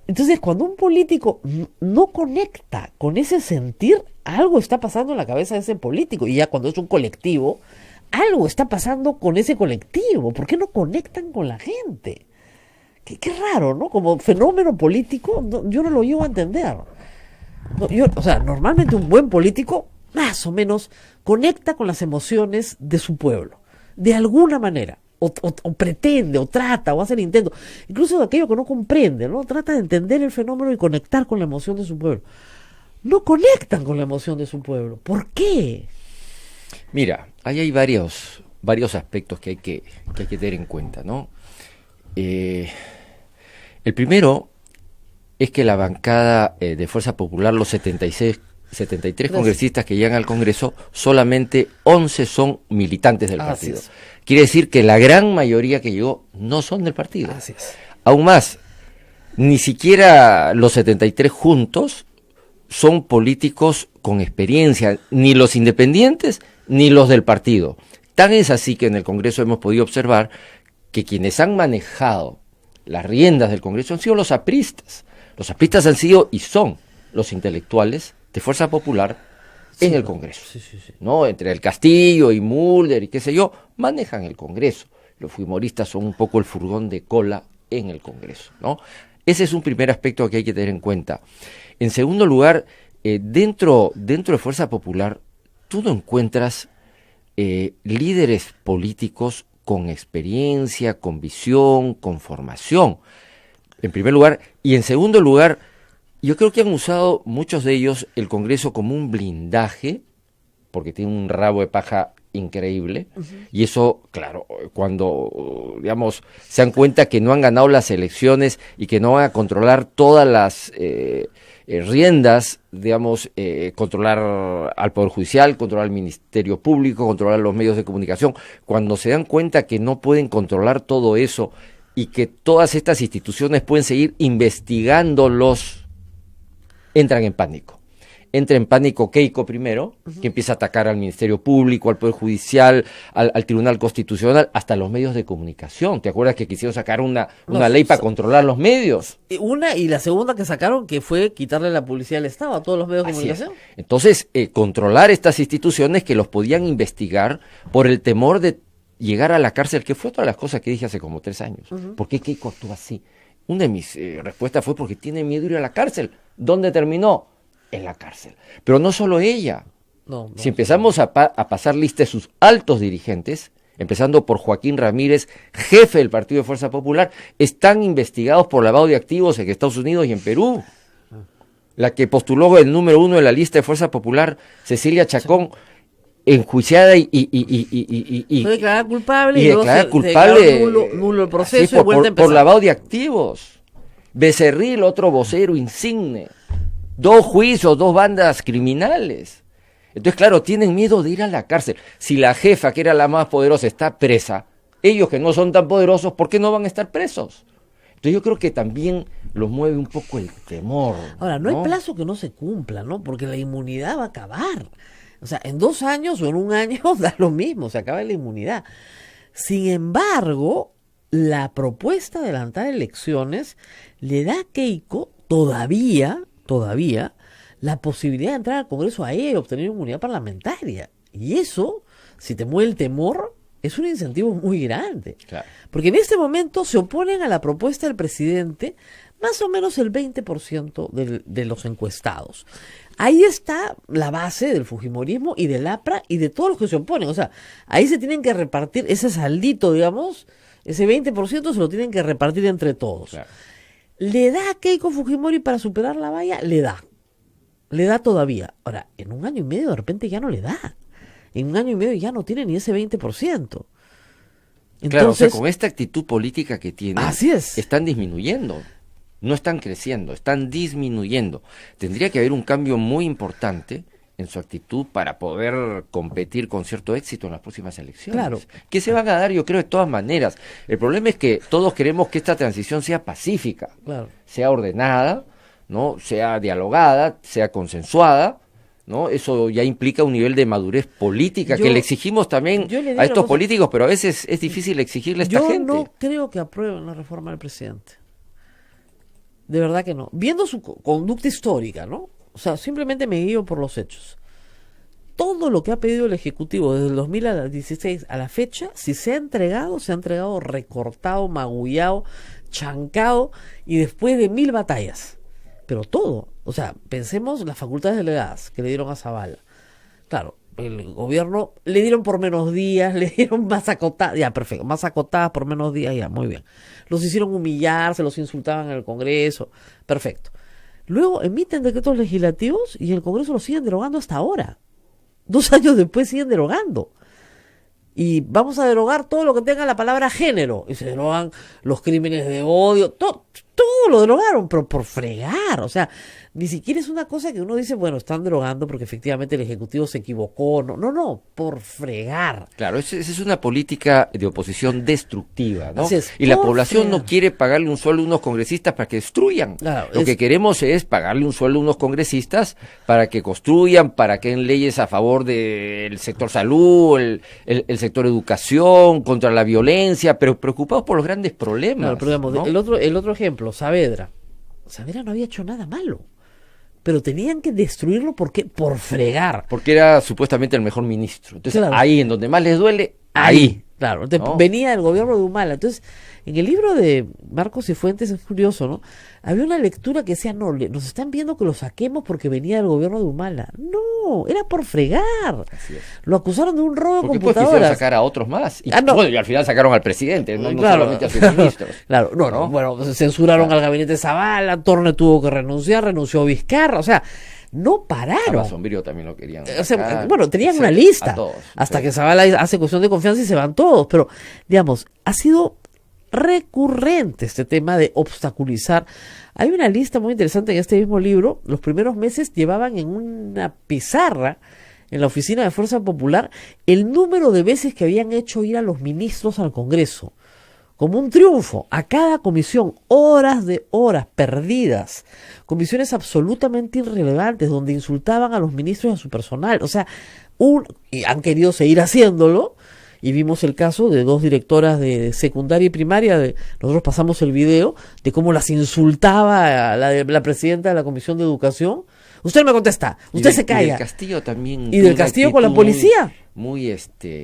Entonces, cuando un político no conecta con ese sentir, algo está pasando en la cabeza de ese político. Y ya cuando es un colectivo, algo está pasando con ese colectivo. ¿Por qué no conectan con la gente? Qué raro, ¿no? Como fenómeno político, yo no lo llego a entender. Normalmente un buen político, más o menos, conecta con las emociones de su pueblo, de alguna manera. O pretende, o trata, o hace el intento. Incluso de aquello que no comprende, ¿no? Trata de entender el fenómeno y conectar con la emoción de su pueblo. No conectan con la emoción de su pueblo. ¿Por qué? Mira, ahí hay varios aspectos que hay que tener en cuenta, ¿no? El primero es que la bancada de Fuerza Popular, los 73 congresistas que llegan al Congreso, solamente 11 son militantes del partido. Quiere decir que la gran mayoría que llegó no son del partido. Así es. Aún más, ni siquiera los 73 juntos son políticos con experiencia, ni los independientes ni los del partido. Tan es así que en el Congreso hemos podido observar que quienes han manejado las riendas del Congreso han sido los apristas. Los apristas han sido y son los intelectuales de Fuerza Popular en el Congreso. ¿No? Entre el Castillo y Mulder y qué sé yo, manejan el Congreso. Los fujimoristas son un poco el furgón de cola en el Congreso, ¿no? Ese es un primer aspecto que hay que tener en cuenta. En segundo lugar, dentro de Fuerza Popular, tú no encuentras líderes políticos con experiencia, con visión, con formación, en primer lugar. Y en segundo lugar, yo creo que han usado muchos de ellos el Congreso como un blindaje, porque tiene un rabo de paja increíble, y eso, claro, cuando, digamos, se dan cuenta que no han ganado las elecciones y que no van a controlar todas las riendas, digamos, controlar al Poder Judicial, controlar al Ministerio Público, controlar los medios de comunicación, cuando se dan cuenta que no pueden controlar todo eso y que todas estas instituciones pueden seguir investigándolos, entran en pánico. Entra en pánico Keiko primero, que empieza a atacar al Ministerio Público, al Poder Judicial, al Tribunal Constitucional, hasta los medios de comunicación. ¿Te acuerdas que quisieron sacar una ley para controlar los medios? Una, y la segunda que sacaron, que fue quitarle la publicidad al Estado a todos los medios de comunicación. Entonces, controlar estas instituciones que los podían investigar por el temor de llegar a la cárcel, que fue otra de las cosas que dije hace como 3 años. ¿Por qué Keiko actúa así? Una de mis respuestas fue porque tiene miedo de ir a la cárcel. ¿Dónde terminó? En la cárcel. Pero no solo ella. Si empezamos a pasar lista de sus altos dirigentes, empezando por Joaquín Ramírez, jefe del Partido de Fuerza Popular, están investigados por lavado de activos en Estados Unidos y en Perú. La que postuló el número 1 de la lista de Fuerza Popular, Cecilia Chacón, enjuiciada y fue declarada culpable y declarada culpable nulo el proceso y vuelta a empezar. Por lavado de activos. Becerril, otro vocero insigne. 2 juicios, 2 bandas criminales. Entonces, claro, tienen miedo de ir a la cárcel. Si la jefa, que era la más poderosa, está presa, ellos que no son tan poderosos, ¿por qué no van a estar presos? Entonces yo creo que también los mueve un poco el temor. Ahora, no hay plazo que no se cumpla, ¿no? Porque la inmunidad va a acabar. O sea, en 2 años o en 1 año da lo mismo, se acaba la inmunidad. Sin embargo, la propuesta de adelantar elecciones le da a Keiko todavía la posibilidad de entrar al Congreso a ella y obtener inmunidad parlamentaria. Y eso, si te mueve el temor, es un incentivo muy grande. Claro. Porque en este momento se oponen a la propuesta del presidente más o menos el 20% de los encuestados. Ahí está la base del fujimorismo y del APRA y de todos los que se oponen. O sea, ahí se tienen que repartir ese saldito, digamos, ese 20% se lo tienen que repartir entre todos. Claro. ¿Le da a Keiko Fujimori para superar la valla? Le da todavía. Ahora, en 1 año y medio de repente ya no le da. En 1 año y medio ya no tiene ni ese 20%. Entonces, claro, o sea, con esta actitud política que tienen, así es, están disminuyendo. No están creciendo, están disminuyendo. Tendría que haber un cambio muy importante en su actitud para poder competir con cierto éxito en las próximas elecciones. Claro. Que se van a dar, yo creo, de todas maneras. El problema es que todos queremos que esta transición sea pacífica, Claro. sea ordenada, ¿no? Sea dialogada, sea consensuada, ¿no? Eso ya implica un nivel de madurez política que le exigimos también a estos políticos, pero a veces es difícil exigirle a esta gente. Yo no creo que aprueben la reforma del presidente. De verdad que no. Viendo su conducta histórica, ¿no? O sea, simplemente me guío por los hechos. Todo lo que ha pedido el Ejecutivo desde el 2016 a la fecha, si se ha entregado recortado, magullado, chancado y después de 1000 batallas. Pero todo, o sea, pensemos las facultades delegadas que le dieron a Zavala. Claro, el gobierno le dieron por menos días, le dieron más acotadas, ya perfecto, más acotadas por menos días, ya, muy bien. Los hicieron humillar, se los insultaban en el Congreso, perfecto. Luego emiten decretos legislativos y el Congreso los siguen derogando hasta ahora. 2 años después siguen derogando. Y vamos a derogar todo lo que tenga la palabra género. Y se derogan los crímenes de odio. Todo lo derogaron, pero por fregar. O sea, ni siquiera es una cosa que uno dice, bueno, están derogando porque efectivamente el Ejecutivo se equivocó. No, por fregar. Claro, esa es una política de oposición destructiva, ¿no? Así es, y la población no quiere pagarle un sueldo a unos congresistas para que destruyan. Claro, Lo que queremos es pagarle un sueldo a unos congresistas para que construyan, para que den leyes a favor del sector salud, el sector educación, contra la violencia, pero preocupados por los grandes problemas. Claro, pero digamos, ¿no? el otro ejemplo, Saavedra. Saavedra no había hecho nada malo. Pero tenían que destruirlo porque por fregar. Porque era supuestamente el mejor ministro. Entonces, claro, ahí en donde más les duele, ahí. Claro, entonces, venía del gobierno de Humala. Entonces, en el libro de Marcos y Fuentes es curioso, ¿no? Había una lectura que decía, no, nos están viendo que lo saquemos porque venía del gobierno de Humala. No, era por fregar. Así es. Lo acusaron de un robo de porque computadoras. Después quisieron sacar a otros más. Y, no. Bueno, y al final sacaron al presidente, no Claro, solamente a sus ministros. Claro, no, bueno, censuraron al gabinete Zavala, Torne tuvo que renunciar, renunció Vizcarra, o sea, no pararon. A Sombrío también lo querían. O sea, bueno, tenían una lista. Todos, hasta que Zavala hace cuestión de confianza y se van todos. Pero, digamos, ha sido recurrente este tema de obstaculizar. Hay una lista muy interesante en este mismo libro. Los primeros meses llevaban en una pizarra en la oficina de Fuerza Popular el número de veces que habían hecho ir a los ministros al Congreso. Como un triunfo, a cada comisión, horas de horas perdidas, comisiones absolutamente irrelevantes donde insultaban a los ministros y a su personal, o sea, y han querido seguir haciéndolo, y vimos el caso de 2 directoras de secundaria y primaria, nosotros pasamos el video de cómo las insultaba a la presidenta de la Comisión de Educación. Usted me contesta, usted se calla. Y del Castillo también. Y del Castillo con la policía. Muy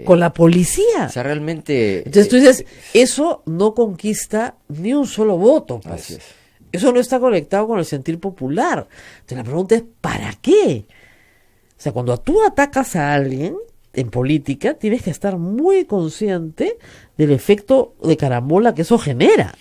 con la policía. O sea, realmente. Entonces tú dices, eso no conquista ni un solo voto, pues. Así es. Eso no está conectado con el sentir popular. Entonces la pregunta es, ¿para qué? O sea, cuando tú atacas a alguien en política, tienes que estar muy consciente del efecto de carambola que eso genera.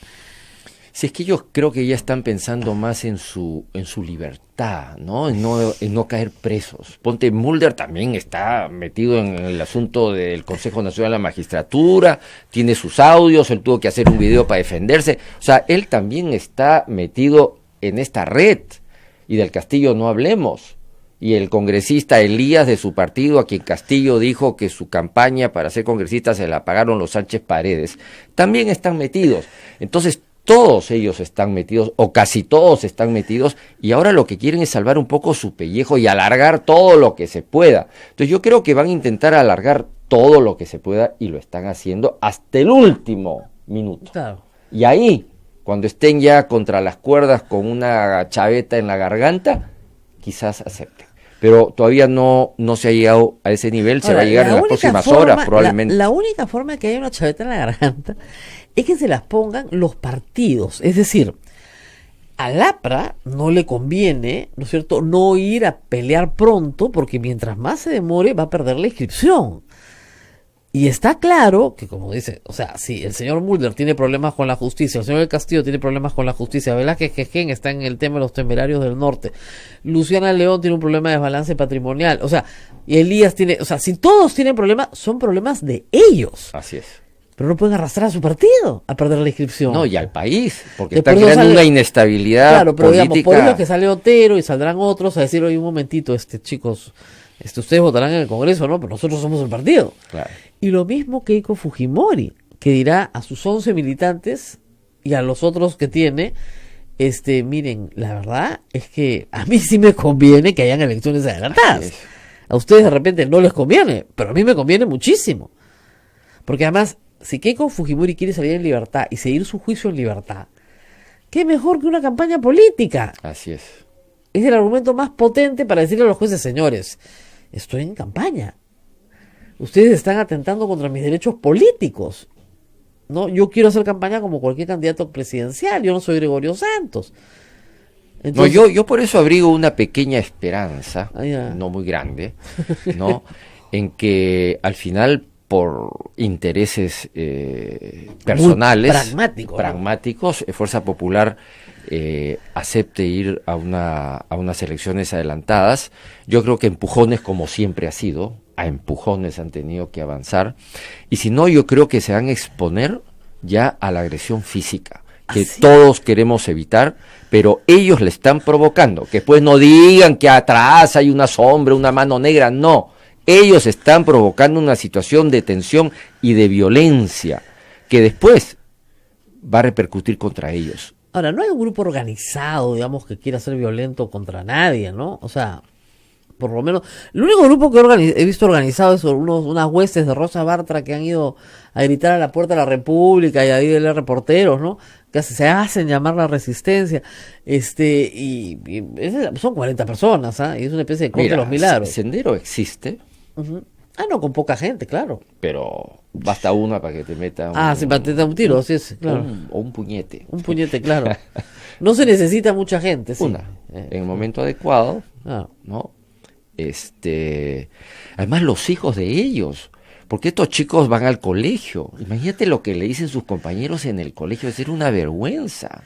Si es que ellos creo que ya están pensando más en su libertad, ¿no? En no caer presos. Ponte, Mulder también está metido en el asunto del Consejo Nacional de la Magistratura, tiene sus audios, él tuvo que hacer un video para defenderse. O sea, él también está metido en esta red. Y del Castillo no hablemos. Y el congresista Elías de su partido, a quien Castillo dijo que su campaña para ser congresista se la pagaron los Sánchez Paredes, también están metidos. Entonces, todos ellos están metidos, o casi todos están metidos, y ahora lo que quieren es salvar un poco su pellejo y alargar todo lo que se pueda. Entonces yo creo que van a intentar alargar todo lo que se pueda, y lo están haciendo hasta el último minuto. Claro. Y ahí, cuando estén ya contra las cuerdas con una chaveta en la garganta, quizás acepten. Pero todavía no se ha llegado a ese nivel, se va a llegar en las próximas horas probablemente. La única forma de que haya una chaveta en la garganta es que se las pongan los partidos. Es decir, al APRA no le conviene, ¿no es cierto?, no ir a pelear pronto, porque mientras más se demore va a perder la inscripción. Y está claro que, como dice, o sea, si el señor Mulder tiene problemas con la justicia, el señor del Castillo tiene problemas con la justicia, Velázquez Quején está en el tema de los temerarios del norte, Luciana León tiene un problema de desbalance patrimonial, o sea, y Elías tiene, o sea, si todos tienen problemas, son problemas de ellos. Así es. Pero no pueden arrastrar a su partido a perder la inscripción. No, y al país, porque Después están creando una inestabilidad claro, pero política. digamos, por eso que sale Otero y saldrán otros a decir, oye, un momentito, chicos, Ustedes votarán en el Congreso, ¿no? Pero nosotros somos el partido. Claro. Y lo mismo Keiko Fujimori, que dirá a sus 11 militantes y a los otros que tiene, miren, la verdad es que a mí sí me conviene que hayan elecciones adelantadas. A ustedes de repente no les conviene, pero a mí me conviene muchísimo. Porque además, si Keiko Fujimori quiere salir en libertad y seguir su juicio en libertad, ¿qué mejor que una campaña política? Así es. Es el argumento más potente para decirle a los jueces, señores, estoy en campaña. Ustedes están atentando contra mis derechos políticos. ¿No? Yo quiero hacer campaña como cualquier candidato presidencial. Yo no soy Gregorio Santos. Entonces, no, yo por eso abrigo una pequeña esperanza, no muy grande, ¿no? En que al final, por intereses personales, pragmáticos, Fuerza Popular acepte ir a unas elecciones adelantadas. Yo creo que empujones, como siempre ha sido, a empujones han tenido que avanzar, y si no, yo creo que se van a exponer ya a la agresión física, que todos queremos evitar, pero ellos le están provocando. Que después no digan que atrás hay una sombra, una mano negra, no. Ellos están provocando una situación de tensión y de violencia que después va a repercutir contra ellos. Ahora, no hay un grupo organizado, digamos, que quiera ser violento contra nadie, ¿no? O sea, por lo menos, el único grupo que he visto organizado es unas huestes de Rosa Bartra que han ido a gritar a la puerta de la República y a ir reporteros, ¿no? Que se hacen llamar la resistencia, son 40 personas, ¿ah? Y es una especie de corte de los milagros. Sendero existe. Uh-huh. No, con poca gente, claro. Pero basta una para que te meta sí, para que te da un tiro, sí es, claro. O un puñete. Un puñete, claro. No se necesita mucha gente, sí. En el momento adecuado, ¿no? Además los hijos de ellos, porque estos chicos van al colegio. Imagínate lo que le dicen sus compañeros en el colegio, es ser una vergüenza.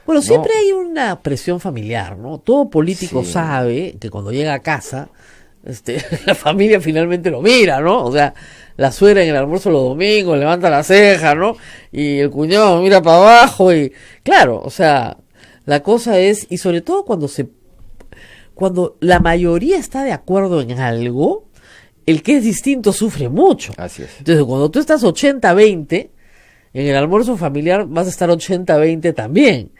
Bueno, siempre hay una presión familiar, ¿no? Todo político sabe que cuando llega a casa, la familia finalmente lo mira, ¿no? O sea, la suegra en el almuerzo los domingos levanta la ceja, ¿no? Y el cuñado mira para abajo y, claro, o sea, la cosa es, y sobre todo cuando la mayoría está de acuerdo en algo, el que es distinto sufre mucho. Así es. Entonces, cuando tú estás 80-20, en el almuerzo familiar vas a estar 80-20 también.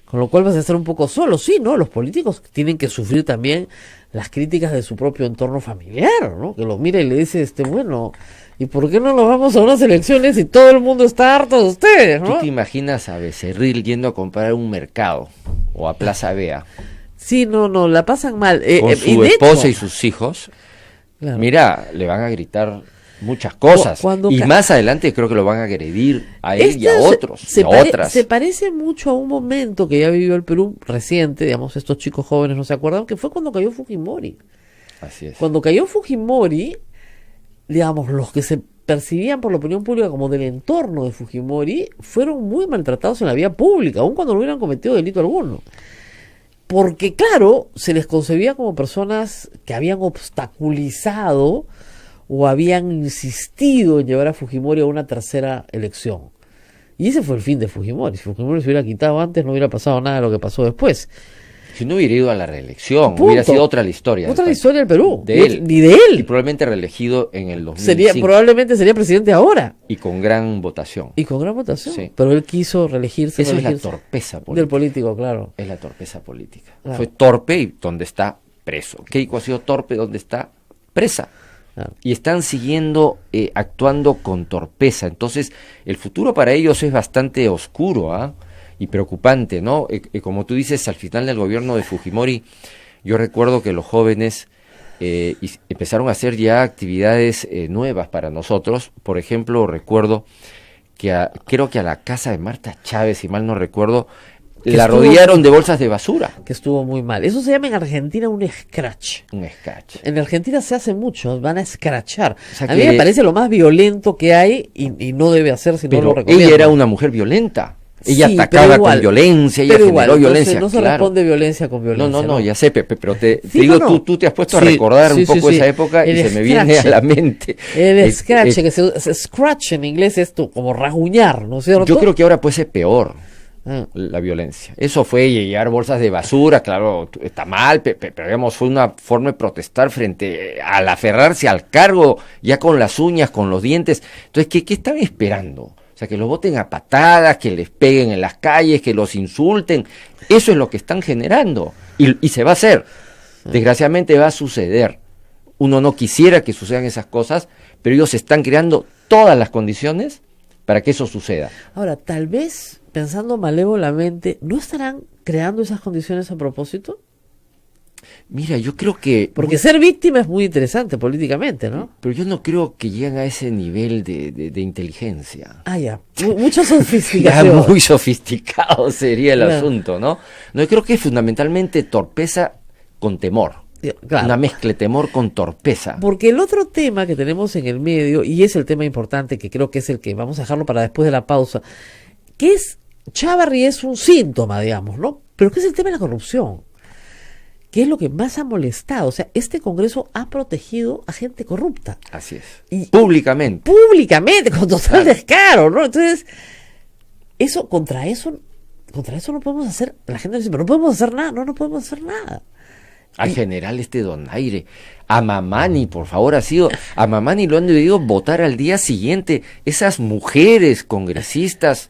Con lo cual vas a estar un poco solo. Sí, ¿no? Los políticos tienen que sufrir también las críticas de su propio entorno familiar, ¿no? Que los mira y le dice, bueno, ¿y por qué no nos vamos a unas elecciones si todo el mundo está harto de ustedes, ¿no? ¿Tú te imaginas a Becerril yendo a comprar un mercado o a Plaza Vea? Sí, no, la pasan mal. Con su esposa y sus hijos. Claro. Mira, le van a gritar muchas cosas. Y más adelante creo que lo van a agredir a él y a otros. Y a otras. Se parece mucho a un momento que ya vivió el Perú reciente, digamos, estos chicos jóvenes no se acuerdan, que fue cuando cayó Fujimori. Así es. Cuando cayó Fujimori, digamos, los que se percibían por la opinión pública como del entorno de Fujimori, fueron muy maltratados en la vía pública, aun cuando no hubieran cometido delito alguno. Porque, claro, se les concebía como personas que habían obstaculizado o habían insistido en llevar a Fujimori a una tercera elección. Y ese fue el fin de Fujimori. Si Fujimori se hubiera quitado antes, no hubiera pasado nada de lo que pasó después. Si no hubiera ido a la reelección, hubiera sido otra la historia. Otra la historia del Perú. De él. Ni de él. Y probablemente reelegido en el 2005. Probablemente sería presidente ahora. Y con gran votación. Sí. Pero él quiso reelegirse. Eso es la torpeza política. Del político, claro. Es la torpeza política. Claro. Fue torpe y donde está preso. Keiko ha sido torpe donde está presa. Claro. Y están siguiendo actuando con torpeza. Entonces, el futuro para ellos es bastante oscuro, y preocupante, ¿no? Como tú dices, al final del gobierno de Fujimori, yo recuerdo que los jóvenes empezaron a hacer ya actividades nuevas para nosotros. Por ejemplo, recuerdo que creo que a la casa de Marta Chávez, si mal no recuerdo, la rodearon de bolsas de basura. Que estuvo muy mal. Eso se llama en Argentina un scratch. Un scratch. En Argentina se hace mucho, van a scratchar. O sea, a mí me parece lo más violento que hay y no debe hacer si no lo recomiendo. Ella era una mujer violenta. Ella atacaba con violencia, ella generó violencia. No se responde violencia con violencia. No, ya sé, Pepe, pero te digo, tú te has puesto a recordar un poco esa época y se me viene a la mente. El scratch, que se scratch en inglés es como rasguñar, ¿no es cierto? Yo creo que ahora puede ser peor. la violencia. Eso fue llevar bolsas de basura, claro, está mal, pero digamos, fue una forma de protestar frente al aferrarse al cargo, ya con las uñas, con los dientes. Entonces, ¿qué están esperando? O sea, que los boten a patadas, que les peguen en las calles, que los insulten. Eso es lo que están generando. Y se va a hacer. Desgraciadamente va a suceder. Uno no quisiera que sucedan esas cosas, pero ellos están creando todas las condiciones para que eso suceda. Ahora, tal vez, pensando malévolamente, ¿no estarán creando esas condiciones a propósito? Mira, yo creo que... Porque ser víctima es muy interesante políticamente, ¿no? Pero yo no creo que lleguen a ese nivel de inteligencia. Ah, ya. Mucha sofisticación. Ya muy sofisticado sería el Claro. asunto, ¿no? No, yo creo que es fundamentalmente torpeza con temor. Claro. Una mezcla de temor con torpeza. Porque el otro tema que tenemos en el medio, y es el tema importante, que creo que es el que vamos a dejarlo para después de la pausa, que es, Chávarri es un síntoma, digamos, ¿no? Pero que es el tema de la corrupción, que es lo que más ha molestado. O sea, este Congreso ha protegido a gente corrupta. Así es. Y Públicamente. Públicamente, con total descaro, ¿no? Entonces, contra eso no podemos hacer, la gente dice, pero no podemos hacer nada, no podemos hacer nada. Al general Donaire, a Mamani, por favor, a Mamani lo han debido votar al día siguiente. Esas mujeres congresistas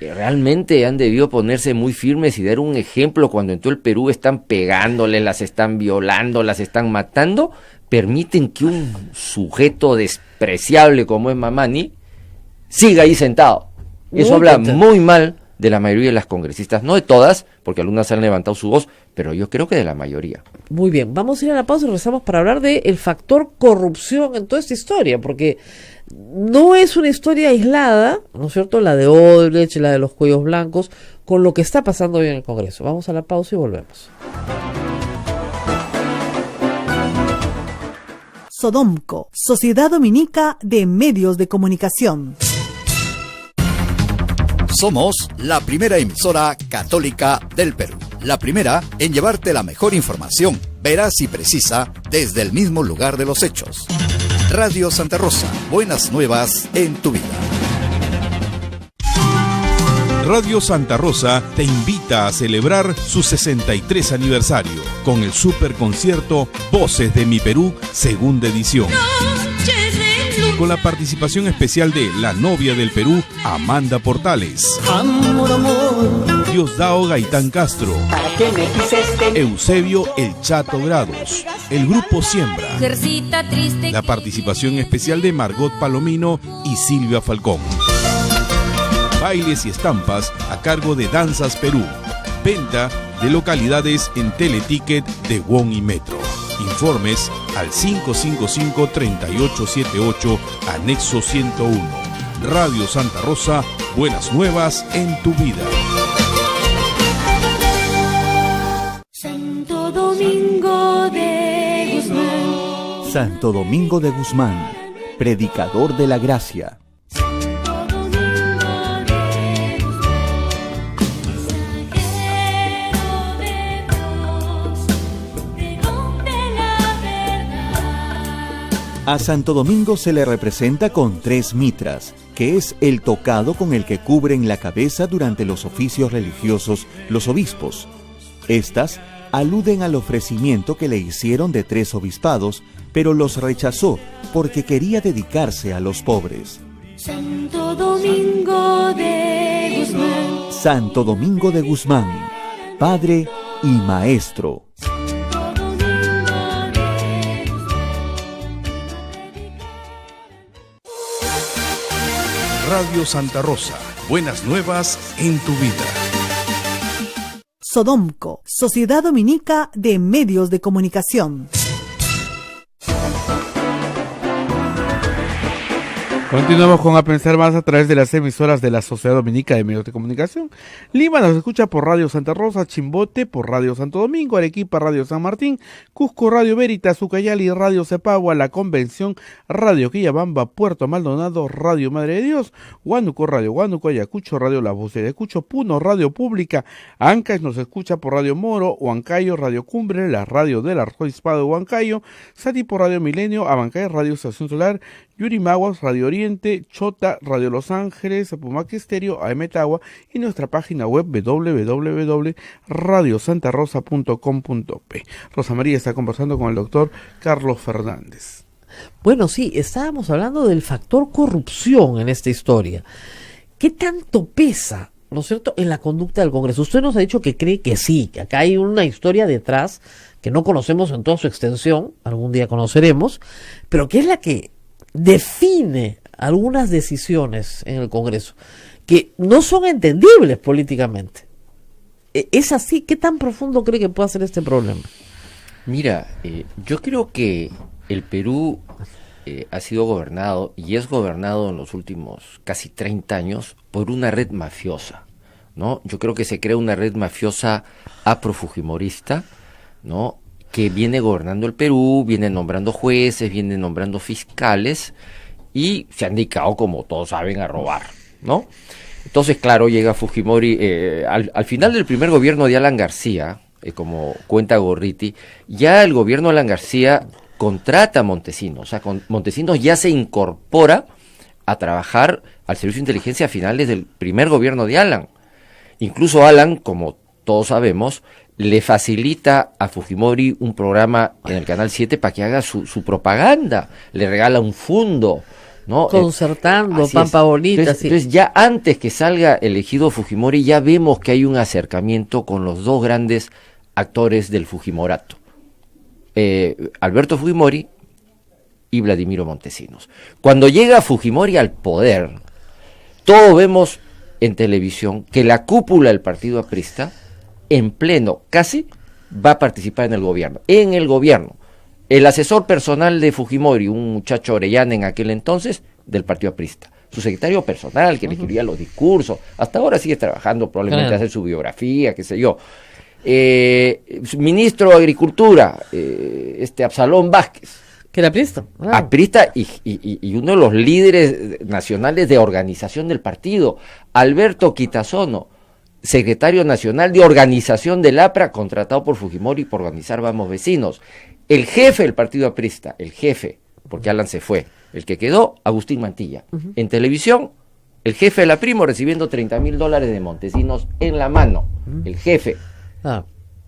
realmente han debido ponerse muy firmes y dar un ejemplo. Cuando en todo el Perú están pegándole, las están violando, las están matando, permiten que un sujeto despreciable como es Mamani siga ahí sentado. Eso habla muy mal de la mayoría de las congresistas, no de todas, porque algunas han levantado su voz, pero yo creo que de la mayoría. Muy bien, vamos a ir a la pausa y regresamos para hablar del factor corrupción en toda esta historia, porque no es una historia aislada, ¿no es cierto?, la de Odebrecht, la de los cuellos blancos, con lo que está pasando hoy en el Congreso. Vamos a la pausa y volvemos. Sodomco, Sociedad Dominica de Medios de Comunicación. Somos la primera emisora católica del Perú. La primera en llevarte la mejor información, veraz y precisa, desde el mismo lugar de los hechos. Radio Santa Rosa, buenas nuevas en tu vida. Radio Santa Rosa te invita a celebrar su 63 aniversario con el superconcierto Voces de mi Perú, segunda edición. Con la participación especial de la novia del Perú, Amanda Portales. Amor, amor. Diosdado Gaitán Castro. ¿Para qué me quisiste? Eusebio El Chato Grados. El grupo Siembra. La participación especial de Margot Palomino y Silvia Falcón. Bailes y estampas a cargo de Danzas Perú. Venta de localidades en Teleticket de WOM y Metro. Informes al 555-3878, anexo 101. Radio Santa Rosa, buenas nuevas en tu vida. Santo Domingo de Guzmán. Santo Domingo de Guzmán, predicador de la gracia. A Santo Domingo se le representa con 3 mitras, que es el tocado con el que cubren la cabeza durante los oficios religiosos los obispos. Estas aluden al ofrecimiento que le hicieron de 3 obispados, pero los rechazó porque quería dedicarse a los pobres. Santo Domingo de Guzmán. Santo Domingo de Guzmán, padre y maestro. Radio Santa Rosa, buenas nuevas en tu vida. Sodomco, Sociedad Dominica de Medios de Comunicación. Continuamos con A Pensar Más a través de las emisoras de la Sociedad Dominica de Medios de Comunicación. Lima nos escucha por Radio Santa Rosa, Chimbote por Radio Santo Domingo, Arequipa Radio San Martín, Cusco Radio Veritas, Ucayali Radio Cepagua, La Convención Radio Quillabamba, Puerto Maldonado Radio Madre de Dios, Huánuco Radio Huánuco, Ayacucho Radio La Voz de Ayacucho, Puno Radio Pública, Ancash nos escucha por Radio Moro, Huancayo Radio Cumbre, la radio del Arzobispado de Huancayo, Sati por Radio Milenio, Abancay Radio Estación Solar, Yurimaguas Radio Oriente, Chota, Radio Los Ángeles, Apumaque Estéreo, AM Tagua y nuestra página web www.radiosantarosa.com.p. Rosa María está conversando con el doctor Carlos Fernández. Bueno, sí, estábamos hablando del factor corrupción en esta historia. ¿Qué tanto pesa, ¿no es cierto?, en la conducta del Congreso? Usted nos ha dicho que cree que sí, que acá hay una historia detrás que no conocemos en toda su extensión, algún día conoceremos, pero que es la que define algunas decisiones en el Congreso, que no son entendibles políticamente. ¿Es así? ¿Qué tan profundo cree que puede ser este problema? Mira, yo creo que el Perú ha sido gobernado y es gobernado en los últimos casi 30 años por una red mafiosa, ¿no? Yo creo que se crea una red mafiosa afrofujimorista, ¿no?, que viene gobernando el Perú, viene nombrando jueces, viene nombrando fiscales y se han dedicado, como todos saben, a robar, ¿no? Entonces, claro, llega Fujimori, al final del primer gobierno de Alan García, como cuenta Gorriti, ya el gobierno de Alan García contrata a Montesinos, o sea, Montesinos ya se incorpora a trabajar al servicio de inteligencia a finales del primer gobierno de Alan. Incluso Alan, como todos sabemos, le facilita a Fujimori un programa en el Canal 7 para que haga su propaganda, le regala un fondo, ¿no? Concertando, Pampa Bonita. Entonces ya antes que salga elegido Fujimori, ya vemos que hay un acercamiento con los dos grandes actores del Fujimorato, Alberto Fujimori y Vladimiro Montesinos. Cuando llega Fujimori al poder, todos vemos en televisión que la cúpula del partido aprista, en pleno, casi, va a participar en el gobierno. En el gobierno. El asesor personal de Fujimori, un muchacho Orellana en aquel entonces, del partido aprista. Su secretario personal, que le escribía los discursos. Hasta ahora sigue trabajando, probablemente hacer su biografía, qué sé yo. Ministro de Agricultura, Absalón Vázquez. Que era aprista. Aprista y uno de los líderes nacionales de organización del partido. Alberto Quitasono, secretario nacional de organización del APRA, contratado por Fujimori por organizar Vamos Vecinos. El jefe del partido aprista, el jefe, porque Alan se fue, el que quedó, Agustín Mantilla. En televisión, el jefe de la Primo recibiendo $30,000 de Montesinos en la mano, el jefe.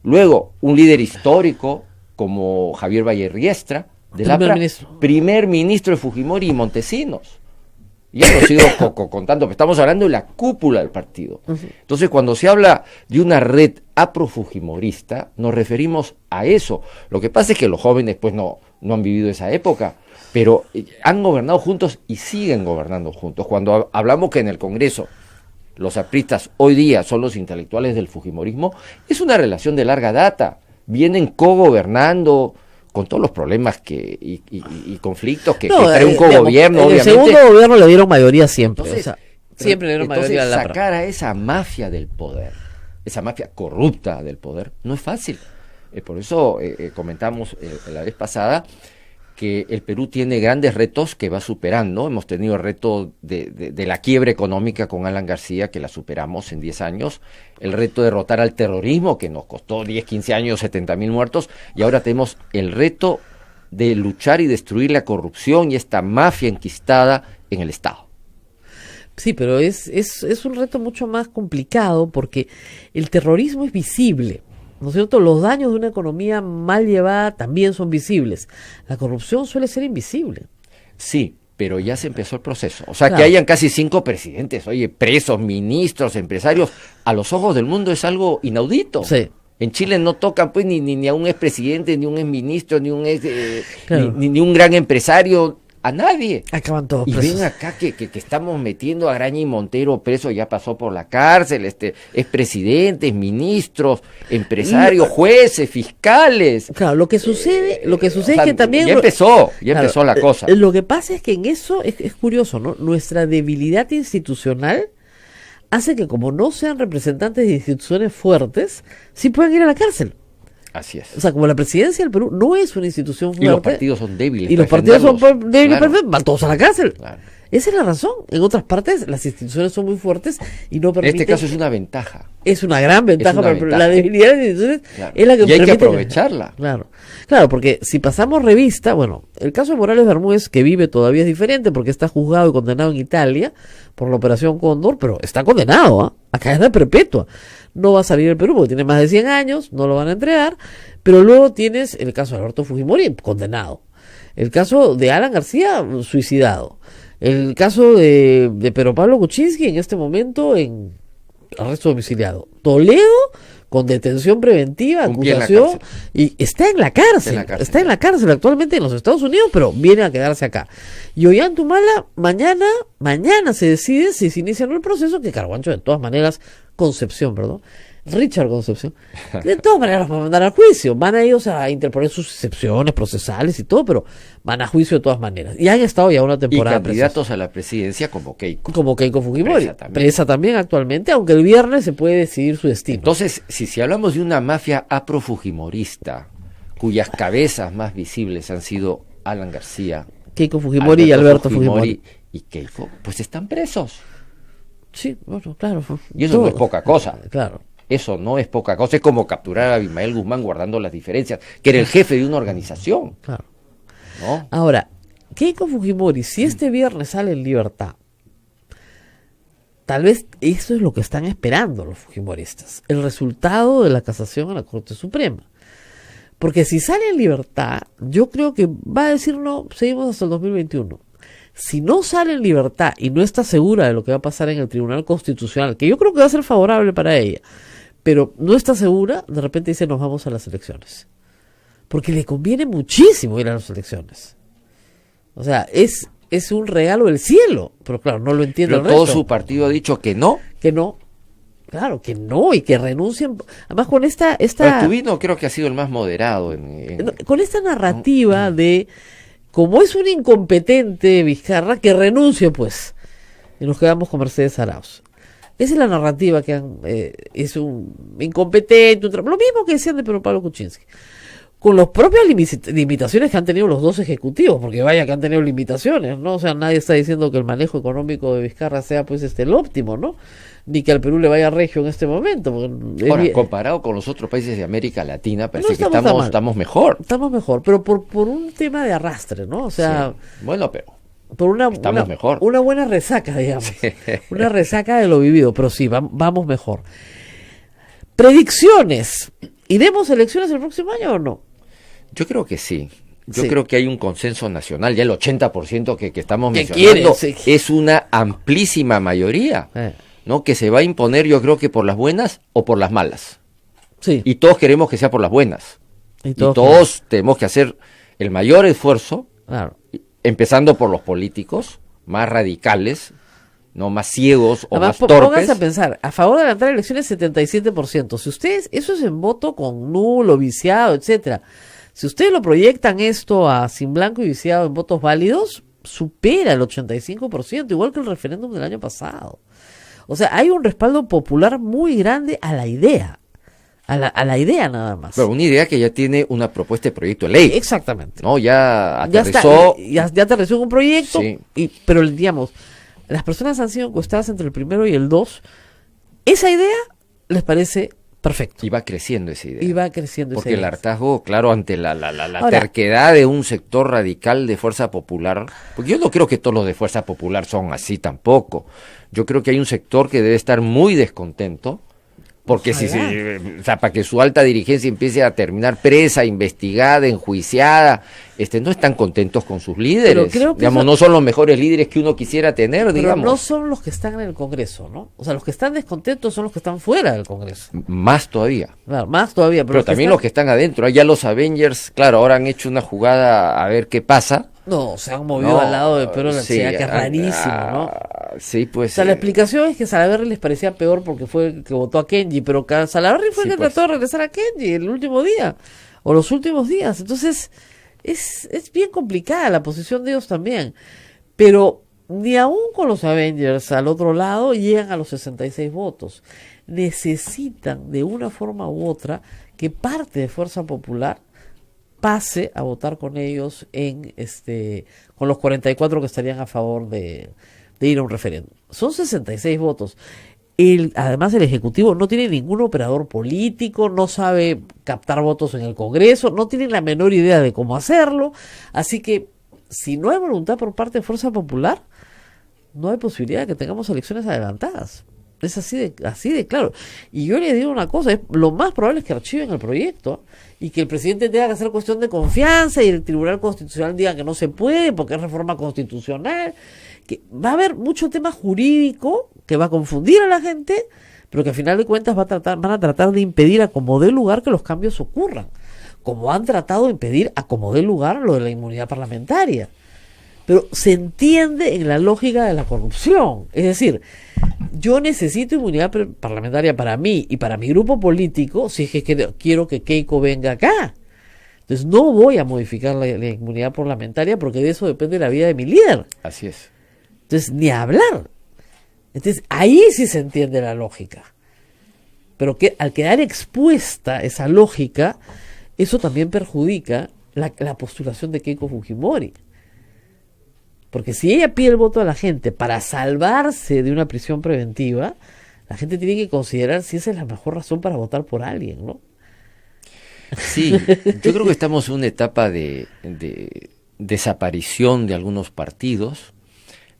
Luego, un líder histórico como Javier Vallerriestra, del APRA, primer ministro de Fujimori y Montesinos. Ya lo sigo contando, pero estamos hablando de la cúpula del partido. Entonces, cuando se habla de una red afrofujimorista, nos referimos a eso. Lo que pasa es que los jóvenes pues no han vivido esa época, pero han gobernado juntos y siguen gobernando juntos. Cuando hablamos que en el Congreso los apristas hoy día son los intelectuales del fujimorismo, es una relación de larga data. Vienen cogobernando con todos los problemas y conflictos que trae un cogobierno, obviamente. En el segundo gobierno le dieron mayoría siempre. Entonces, siempre le dieron mayoría a la sacar a esa mafia del poder, esa mafia corrupta del poder, no es fácil. Por eso comentamos la vez pasada que el Perú tiene grandes retos que va superando. Hemos tenido el reto de la quiebra económica con Alan García, que la superamos en 10 años, el reto de derrotar al terrorismo, que nos costó 10, 15 años, 70,000 muertos, y ahora tenemos el reto de luchar y destruir la corrupción y esta mafia enquistada en el Estado. Sí, pero es un reto mucho más complicado porque el terrorismo es visible, ¿no es cierto? Los daños de una economía mal llevada también son visibles. La corrupción suele ser invisible. Sí, pero ya se empezó el proceso. O sea, claro, que hayan casi 5 presidentes, presos, ministros, empresarios, a los ojos del mundo es algo inaudito. Sí. En Chile no tocan pues ni a un expresidente, ni a un exministro, ni ni un gran empresario, a nadie. Acaban todos presos. Y ven acá que estamos metiendo a Graña y Montero preso, ya pasó por la cárcel, expresidentes, ministros, empresarios, jueces, fiscales. Claro, lo que sucede es que también... Ya empezó la cosa. Lo que pasa es que en eso es curioso, ¿no? Nuestra debilidad institucional hace que, como no sean representantes de instituciones fuertes, sí puedan ir a la cárcel. Así es. O sea, como la presidencia del Perú no es una institución fuerte. Y los partidos son débiles. Y los partidos son débiles, claro, van todos a la cárcel. Claro. Esa es la razón. En otras partes las instituciones son muy fuertes y no En permiten... este caso es una ventaja. Es una gran ventaja, una pero ventaja. la debilidad de las instituciones Claro. es la que Y hay que permite aprovecharla. Claro, porque si pasamos revista, bueno, el caso de Morales Bermúdez, que vive todavía es diferente porque está juzgado y condenado en Italia por la operación Cóndor, pero está condenado a cadena perpetua. No va a salir del Perú porque tiene más de 100 años, no lo van a entregar, pero luego tienes el caso de Alberto Fujimori, condenado. El caso de Alan García, suicidado. El caso de Pedro Pablo Kuczynski, en este momento en arresto domiciliado. Toledo, con detención preventiva, Un pie en la acusación, cárcel. y está en la cárcel. Está en la cárcel actualmente en los Estados Unidos, pero viene a quedarse acá. Y Ollantumala, mañana se decide si se inicia o no el proceso, que Carguancho, de todas maneras, Concepción, perdón, Richard Concepción, de todas maneras los van a mandar al juicio. Van a ellos a interponer sus excepciones procesales y todo, pero van a juicio de todas maneras. Y han estado ya una Y temporada candidatos a la presidencia como Keiko. como Keiko Fujimori, Presa también actualmente, aunque el viernes se puede decidir su destino. Entonces, si hablamos de una mafia afrofujimorista, cuyas cabezas más visibles han sido Alan García, Keiko Fujimori y Alberto Fujimori y Keiko, pues están presos. Sí, bueno, claro. Y eso no es poca cosa. Claro. Eso no es poca cosa. Es como capturar a Abimael Guzmán guardando las diferencias, que era el jefe de una organización. Claro. ¿No? Ahora, Keiko Fujimori, si este viernes sale en libertad, tal vez eso es lo que están esperando los fujimoristas, el resultado de la casación a la Corte Suprema. Porque si sale en libertad, yo creo que va a decir no, seguimos hasta el 2021. Si no sale en libertad y no está segura de lo que va a pasar en el Tribunal Constitucional, que yo creo que va a ser favorable para ella, pero no está segura, de repente dice nos vamos a las elecciones. Porque le conviene muchísimo ir a las elecciones. O sea, es un regalo del cielo, pero claro, no lo entiende Pero el resto. todo su partido ha dicho que no. Que no. Claro, que no, y que renuncien. Además, con esta Pero Tubino creo que ha sido el más moderado. Con esta narrativa de, como es un incompetente Vizcarra, que renuncie, pues, y nos quedamos con Mercedes Arauz. Esa es la narrativa que es un incompetente, lo mismo que decían de Pedro Pablo Kuczynski. Con las propias limitaciones que han tenido los dos ejecutivos, porque vaya que han tenido limitaciones, ¿no? O sea, nadie está diciendo que el manejo económico de Vizcarra sea, pues, el óptimo, ¿no? Ni que al Perú le vaya regio en este momento. Ahora, comparado con los otros países de América Latina, parece que estamos mejor. Estamos mejor, pero por un tema de arrastre, ¿no? O sea... Sí. Bueno, pero... Por estamos mejor. Una buena resaca, digamos. Sí. Una resaca de lo vivido, pero sí, vamos mejor. Predicciones. ¿Iremos a elecciones el próximo año o no? Yo creo que sí. Yo Sí. creo que hay un consenso nacional, ya el 80% que estamos ¿Qué mencionando quiere? Sí. es una amplísima mayoría, ¿no? Que se va a imponer, yo creo que por las buenas o por las malas. Sí. Y todos queremos que sea por las buenas. Y todos tenemos que hacer el mayor esfuerzo, claro, empezando por los políticos más radicales, no más ciegos o además, más torpes. pónganse a pensar, a favor de adelantar elecciones 77%. Si ustedes, eso es en voto con nulo, viciado, etcétera. Si ustedes lo proyectan esto a sin blanco y viciado en votos válidos, supera el 85%, igual que el referéndum del año pasado. O sea, hay un respaldo popular muy grande a la idea. A la idea nada más. Pero una idea que ya tiene una propuesta de proyecto de ley. Exactamente. ¿No? Ya Ya aterrizó. está, ya aterrizó en un proyecto, Sí. pero digamos, las personas han sido encuestadas entre el primero y el 2. Esa idea les parece perfecto. Y va creciendo esa idea. Y va creciendo Porque esa el idea. hartazgo, claro, ante la Ahora, terquedad de un sector radical de Fuerza Popular, porque yo no creo que todos los de Fuerza Popular son así tampoco. Yo creo que hay un sector que debe estar muy descontento, porque o sea, para que su alta dirigencia empiece a terminar presa, investigada, enjuiciada, no están contentos con sus líderes. creo que Digamos, eso- no son los mejores líderes que uno quisiera tener, pero digamos. no son los que están en el Congreso, ¿no? O sea, los que están descontentos son los que están fuera del Congreso. Más todavía. Claro, más todavía. Pero también los que están adentro. Ya los Avengers, claro, ahora han hecho una jugada a ver qué pasa. No, se han movido No, al lado de Pedro sí, García, que es rarísimo, ¿no? Sí, pues. O sea, la explicación es que Salaverry les parecía peor porque fue el que votó a Kenji, pero Salaverry fue el Sí, que pues. trató de regresar a Kenji el último día, o los últimos días. Entonces, es bien complicada la posición de ellos también. Pero ni aún con los Avengers al otro lado llegan a los 66 votos. Necesitan, de una forma u otra, que parte de Fuerza Popular pase a votar con ellos con los 44 que estarían a favor de ir a un referéndum. Son 66 votos. Además, el Ejecutivo no tiene ningún operador político, no sabe captar votos en el Congreso, no tiene la menor idea de cómo hacerlo. Así que, si no hay voluntad por parte de Fuerza Popular, no hay posibilidad de que tengamos elecciones adelantadas. Es así de claro. Y yo le digo una cosa, lo más probable es que archiven el proyecto y que el presidente tenga que hacer cuestión de confianza y el Tribunal Constitucional diga que no se puede porque es reforma constitucional. Que va a haber mucho tema jurídico que va a confundir a la gente, pero que al final de cuentas van a tratar de impedir a como dé lugar que los cambios ocurran, como han tratado de impedir a como dé lugar lo de la inmunidad parlamentaria. Pero se entiende en la lógica de la corrupción. Es decir, yo necesito inmunidad parlamentaria para mí y para mi grupo político si es que quiero que Keiko venga acá. Entonces no voy a modificar la inmunidad parlamentaria porque de eso depende la vida de mi líder. Así es. Entonces, ni hablar. Entonces, ahí sí se entiende la lógica. Pero que al quedar expuesta esa lógica, eso también perjudica la postulación de Keiko Fujimori. Porque si ella pide el voto a la gente para salvarse de una prisión preventiva, la gente tiene que considerar si esa es la mejor razón para votar por alguien, ¿no? Sí, yo creo que estamos en una etapa de desaparición de algunos partidos,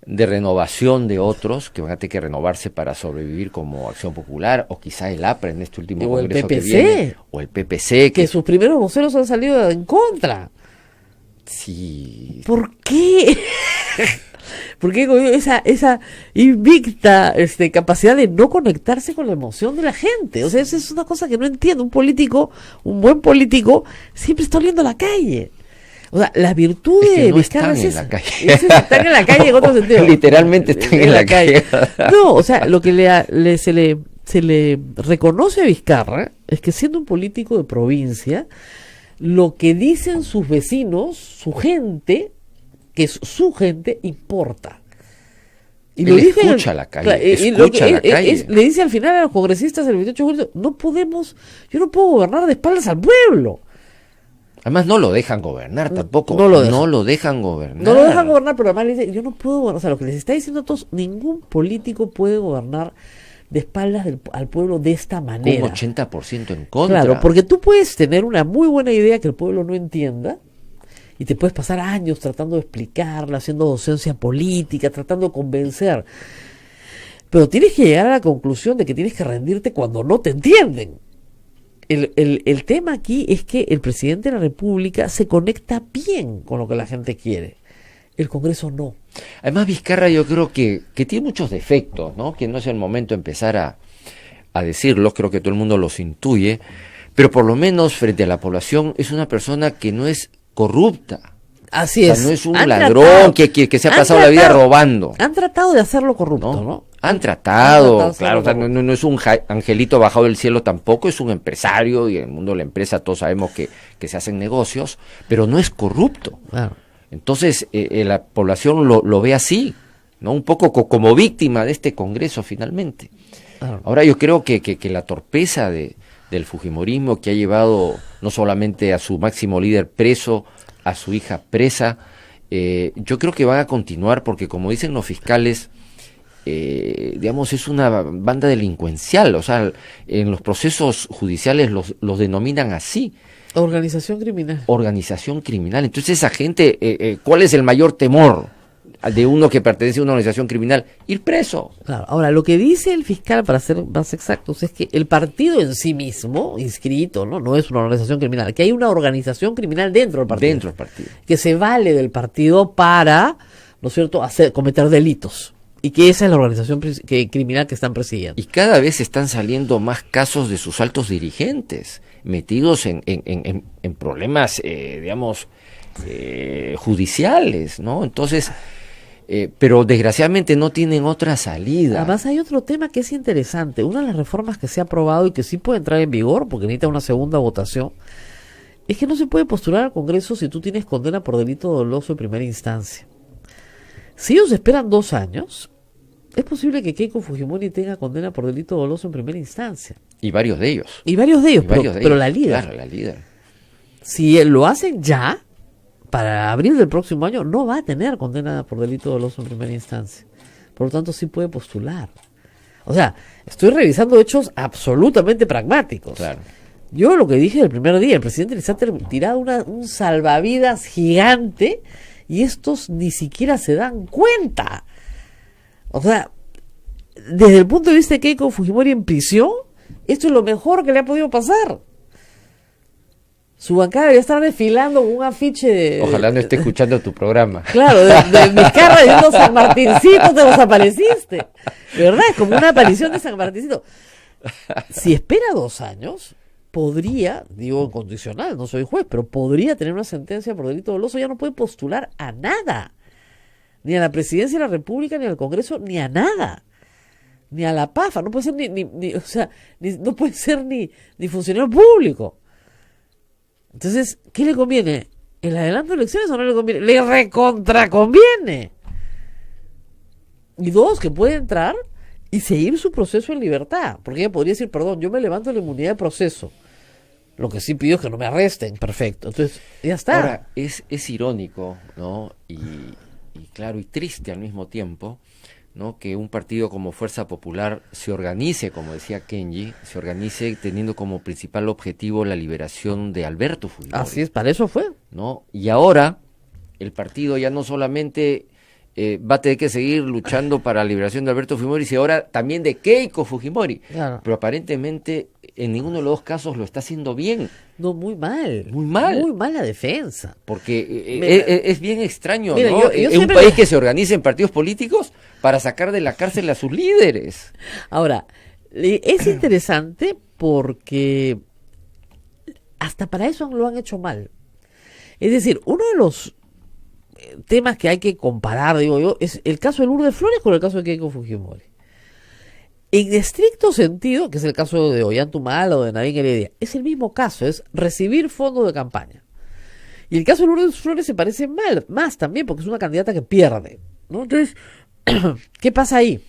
de renovación de otros que van a tener que renovarse para sobrevivir, como Acción Popular o quizá el APRA en este último congreso que viene, o el PPC que sus primeros voceros han salido en contra. Sí. ¿Por qué? ¿Por qué esa invicta capacidad de no conectarse con la emoción de la gente? O sea, esa es una cosa que no entiendo. Un buen político siempre está oliendo a la calle. O sea, la virtud de Vizcarra es esa. Están en la calle en otro sentido. Literalmente están en la calle. No, o sea, lo que se le reconoce a Vizcarra es que, siendo un político de provincia, lo que dicen sus vecinos, su gente, que es su gente, importa. Y lo dice escucha la calle, le dice al final a los congresistas el 28 de julio, yo no puedo gobernar de espaldas al pueblo. Además no lo dejan gobernar tampoco. No lo dejan gobernar. No lo dejan gobernar, pero además le dice, yo no puedo gobernar. O sea, lo que les está diciendo a todos, ningún político puede gobernar de espaldas al pueblo de esta manera. Un 80% en contra. Claro, porque tú puedes tener una muy buena idea que el pueblo no entienda y te puedes pasar años tratando de explicarla, haciendo docencia política, tratando de convencer. Pero tienes que llegar a la conclusión de que tienes que rendirte cuando no te entienden. El tema aquí es que el presidente de la República se conecta bien con lo que la gente quiere. El Congreso no. Además, Vizcarra yo creo que tiene muchos defectos, ¿no? Que no es el momento de empezar a decirlos, creo que todo el mundo los intuye, pero por lo menos frente a la población es una persona que no es corrupta. Así es. O sea, no es un ladrón que se ha pasado la vida robando. Han tratado de hacerlo corrupto, ¿no? Han tratado, claro, o sea, no es un angelito bajado del cielo tampoco, es un empresario y en el mundo de la empresa todos sabemos que se hacen negocios, pero no es corrupto. Claro. Entonces la población lo ve así, ¿no? Un poco como víctima de este Congreso finalmente. Claro. Ahora yo creo que la torpeza del fujimorismo que ha llevado no solamente a su máximo líder preso, a su hija presa, yo creo que van a continuar porque, como dicen los fiscales, digamos, es una banda delincuencial, o sea, en los procesos judiciales los denominan así. Organización criminal. Organización criminal. Entonces esa gente, ¿cuál es el mayor temor de uno que pertenece a una organización criminal? Ir preso. Claro. Ahora, lo que dice el fiscal, para ser más exactos, es que el partido en sí mismo, inscrito, no es una organización criminal, que hay una organización criminal dentro del partido. Dentro del partido. Que se vale del partido para, ¿no es cierto?, cometer delitos. Y que esa es la organización criminal que están persiguiendo. Y cada vez están saliendo más casos de sus altos dirigentes metidos en problemas, digamos, judiciales, ¿no? Entonces, pero desgraciadamente no tienen otra salida. Además hay otro tema que es interesante. Una de las reformas que se ha aprobado y que sí puede entrar en vigor, porque necesita una segunda votación, es que no se puede postular al Congreso si tú tienes condena por delito doloso en primera instancia. Si ellos esperan 2 años, es posible que Keiko Fujimori tenga condena por delito doloso en primera instancia. Y varios de ellos. Pero la líder. Claro, la líder. si lo hacen ya, para abril del próximo año, no va a tener condena por delito doloso en primera instancia. Por lo tanto, sí puede postular. O sea, estoy revisando hechos absolutamente pragmáticos. Claro. Yo lo que dije el primer día, el presidente les ha tirado un salvavidas gigante y estos ni siquiera se dan cuenta. O sea, desde el punto de vista de Keiko Fujimori en prisión, esto es lo mejor que le ha podido pasar. Su bancada debería estar desfilando con un afiche de... Ojalá no esté escuchando tu programa. Claro, de Vizcarra diciendo San Martincito, te desapareciste. De verdad, es como una aparición de San Martincito. Si espera 2 años, podría, digo en condicional, no soy juez, pero podría tener una sentencia por delito doloso, ya no puede postular a nada. Ni a la presidencia de la República, ni al Congreso, ni a nada. Ni a la PAFA, no puede ser no puede ser ni funcionario público. Entonces, ¿qué le conviene? ¿El adelanto de elecciones o no le conviene? Le recontra conviene. Y 2, que puede entrar y seguir su proceso en libertad, porque ella podría decir, perdón, yo me levanto de la inmunidad de proceso, lo que sí pido es que no me arresten, perfecto, entonces ya está. Ahora, es irónico, ¿no? Y claro, y triste al mismo tiempo, ¿no? Que un partido como Fuerza Popular se organice, como decía Kenji, se organice teniendo como principal objetivo la liberación de Alberto Fujimori. Así es, para eso fue. ¿No? Y ahora el partido ya no solamente va a tener que seguir luchando para la liberación de Alberto Fujimori, sino ahora también de Keiko Fujimori. Claro. Pero aparentemente en ninguno de los 2 casos lo está haciendo bien. No, muy mal. Muy mal. Muy mala defensa. Porque es bien extraño, mira, ¿no? yo un país que se organiza en partidos políticos para sacar de la cárcel a sus líderes. Ahora, es interesante porque hasta para eso lo han hecho mal. Es decir, uno de los temas que hay que comparar, digo yo, es el caso de Lourdes Flores con el caso de Keiko Fujimori. En estricto sentido, que es el caso de Ollanta o de Navin Heredia, es el mismo caso, es recibir fondos de campaña. Y el caso de Lourdes Flores se parece más también, porque es una candidata que pierde, ¿no? Entonces, ¿qué pasa ahí?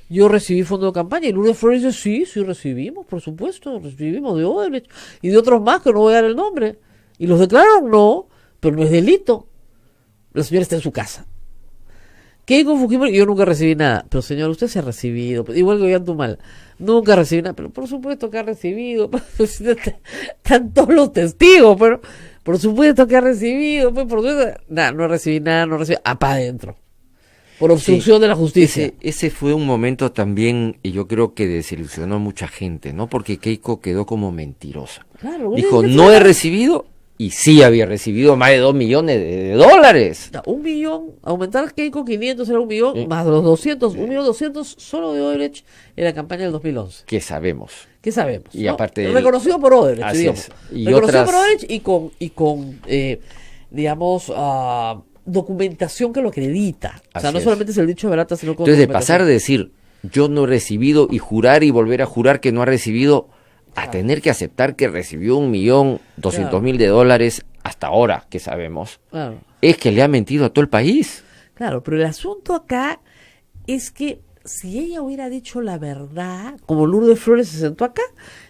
Yo recibí fondos de campaña y Lourdes Flores dice, sí recibimos, por supuesto, recibimos de Odebrecht y de otros más que no voy a dar el nombre. Y los declararon, no, pero no es delito. La señora está en su casa. Keiko Fujimori, yo nunca recibí nada. Pero señor, usted se ha recibido. Igual que Ollanta, nunca recibí nada. Pero por supuesto que ha recibido. Están todos los testigos, pero por supuesto que ha recibido. Pues, por supuesto, no recibí nada, no recibí. Para adentro. Por obstrucción de la justicia. Ese fue un momento también, y yo creo que desilusionó a mucha gente, ¿no? Porque Keiko quedó como mentirosa. Claro, dijo, no he recibido, y sí había recibido más de $2 millones. 1 millón, aumentar Keiko 500 era 1 millón, más los 200, 1.200.000 solo de Odebrecht en la campaña del 2011. ¿Qué sabemos? Y ¿no? Aparte reconocido por Odebrecht, digamos. Y reconocido por Odebrecht y con digamos, documentación que lo acredita. O sea, no solamente es el dicho de Barata, sino con entonces, de pasar de decir, yo no he recibido, y jurar y volver a jurar que no ha recibido, a tener que aceptar que recibió $1.200.000 hasta ahora, que sabemos, es que le ha mentido a todo el país. Claro, pero el asunto acá es que si ella hubiera dicho la verdad, como Lourdes Flores se sentó acá,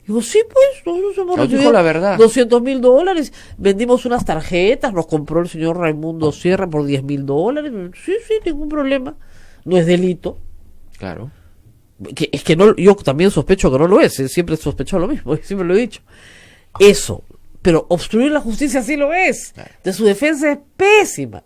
digo, sí, pues, nosotros hemos recibido la verdad. $200.000, vendimos unas tarjetas, nos compró el señor Raimundo Sierra por $10.000, sí, ningún problema, no es delito. Claro. Es que no, yo también sospecho que no lo es, siempre he sospechado lo mismo, siempre lo he dicho. Eso, pero obstruir la justicia sí lo es. Claro. De su defensa es pésima.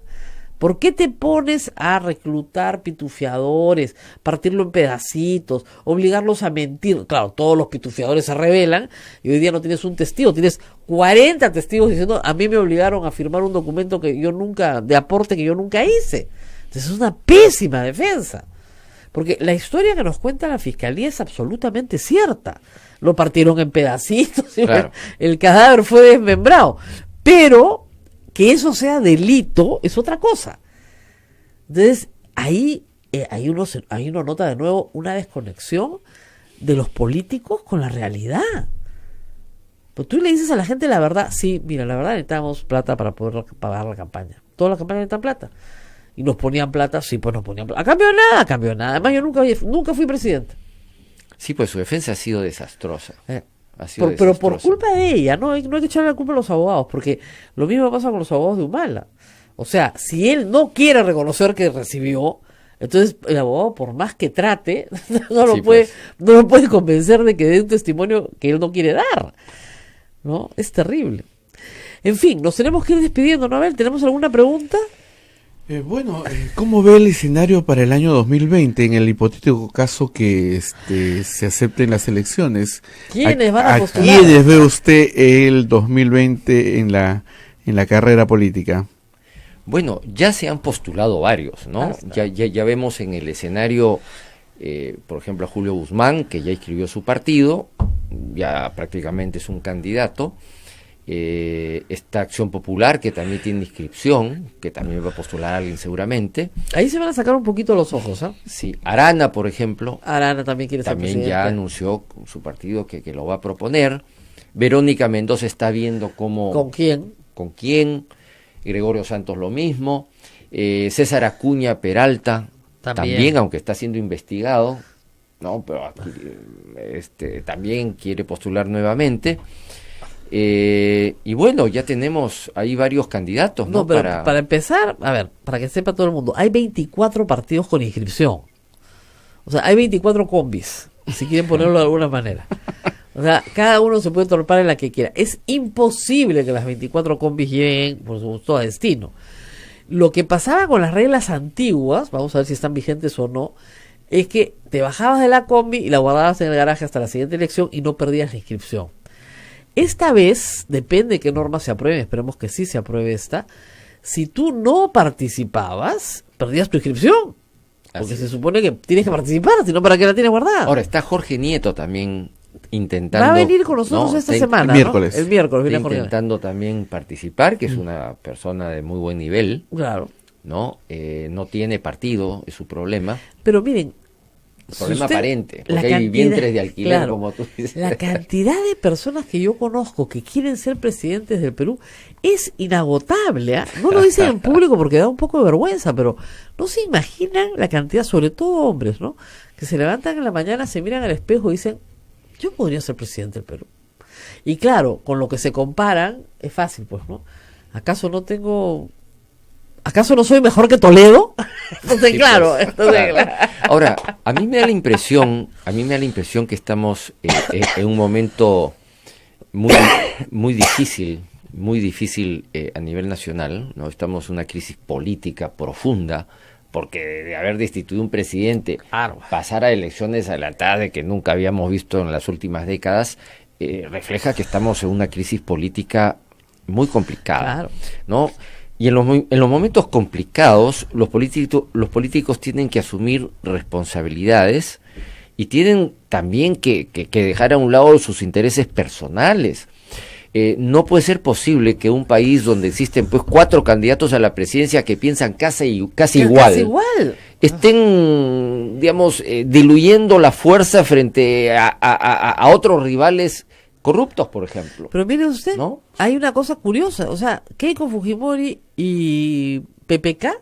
¿Por qué te pones a reclutar pitufiadores, partirlo en pedacitos, obligarlos a mentir? Claro, todos los pitufiadores se rebelan y hoy día no tienes un testigo, tienes 40 testigos diciendo, a mí me obligaron a firmar un documento de aporte que yo nunca hice. Entonces es una pésima defensa. Porque la historia que nos cuenta la fiscalía es absolutamente cierta. Lo partieron en pedacitos, claro. El cadáver fue desmembrado. Pero que eso sea delito es otra cosa. Entonces, ahí uno nota de nuevo una desconexión de los políticos con la realidad. Pues tú le dices a la gente la verdad, sí, mira, la verdad necesitamos plata para poder pagar la campaña. Todas las campañas necesitan plata. Y nos ponían plata, sí, pues nos ponían plata. A cambio de nada. Además, yo nunca fui presidente. Sí, pues su defensa ha sido desastrosa. Pero por culpa de ella, no hay que echarle la culpa a los abogados, porque lo mismo pasa con los abogados de Humala. O sea, si él no quiere reconocer que recibió, entonces el abogado, por más que trate, no lo puede convencer de que dé un testimonio que él no quiere dar, ¿no? Es terrible. En fin, nos tenemos que ir despidiendo, ¿no, Abel? ¿Tenemos alguna pregunta? ¿Cómo ve el escenario para el año 2020 en el hipotético caso que se acepten las elecciones? ¿Quiénes van a postular? ¿A quiénes ve usted el 2020 en la carrera política? Bueno, ya se han postulado varios, ¿no? Ya vemos en el escenario, por ejemplo, a Julio Guzmán, que ya inscribió su partido, ya prácticamente es un candidato. Esta Acción Popular, que también tiene inscripción, que también va a postular a alguien seguramente. Ahí se van a sacar un poquito los ojos, ¿eh? Sí, Arana, por ejemplo. Arana también quiere ser presidente. También ya anunció su partido que lo va a proponer. Verónica Mendoza está viendo cómo... ¿Con quién? ¿Con quién? Gregorio Santos lo mismo. César Acuña Peralta también, aunque está siendo investigado, ¿no? Pero aquí, también quiere postular nuevamente. Y bueno, ya tenemos ahí varios candidatos, ¿no? Pero para empezar, a ver, para que sepa todo el mundo, hay 24 partidos con inscripción. O sea, hay 24 combis, si quieren ponerlo de alguna manera. O sea, cada uno se puede torpar en la que quiera. Es imposible que las 24 combis lleguen, por supuesto, a destino. Lo que pasaba con las reglas antiguas, vamos a ver si están vigentes o no, es que te bajabas de la combi y la guardabas en el garaje hasta la siguiente elección y no perdías la inscripción. Esta vez, depende de qué norma se apruebe, esperemos que sí se apruebe esta, si tú no participabas, perdías tu inscripción. Porque se supone que tienes que participar, si no, ¿para qué la tienes guardada? Ahora, está Jorge Nieto también intentando... Va a venir con nosotros esta semana, miércoles. ¿no? El miércoles viene Jorge. Intentando también participar, que es una persona de muy buen nivel. Claro. ¿No? No tiene partido, es su problema. Pero miren... Problema aparente, porque hay vientres de alquiler, claro, como tú dices. La cantidad de personas que yo conozco que quieren ser presidentes del Perú es inagotable, ¿eh? No lo dicen en público porque da un poco de vergüenza, pero no se imaginan la cantidad, sobre todo hombres, ¿no? Que se levantan en la mañana, se miran al espejo y dicen, yo podría ser presidente del Perú. Y claro, con lo que se comparan, es fácil, pues, ¿no? ¿Acaso no soy mejor que Toledo? Entonces, sí, claro, pues, claro. Ahora, a mí me da la impresión que estamos en un momento muy difícil a nivel nacional, ¿no? Estamos en una crisis política profunda, porque de haber destituido un presidente, pasar a elecciones adelantadas que nunca habíamos visto en las últimas décadas, refleja que estamos en una crisis política muy complicada, ¿no? Y en los momentos complicados, los políticos tienen que asumir responsabilidades y tienen también que dejar a un lado sus intereses personales. No puede ser posible que un país donde existen pues 4 candidatos a la presidencia que piensan casi igual, estén, digamos, diluyendo la fuerza frente a otros rivales corruptos, por ejemplo. Pero mire usted, ¿no? Hay una cosa curiosa, o sea, Keiko Fujimori y PPK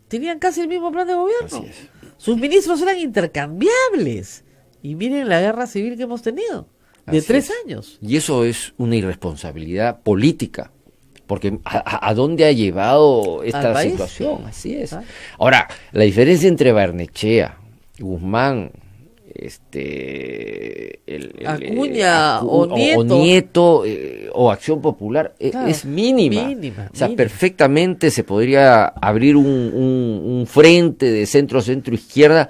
tenían casi el mismo plan de gobierno. Así es. Sus ministros eran intercambiables. Y miren la guerra civil que hemos tenido, de 3 años. Y eso es una irresponsabilidad política, porque ¿a dónde ha llevado esta situación? Así es. Ahora, la diferencia entre Barnechea, Guzmán, Acuña o Nieto o Acción Popular, claro, es mínima. O sea, perfectamente se podría abrir un frente de centro-izquierda,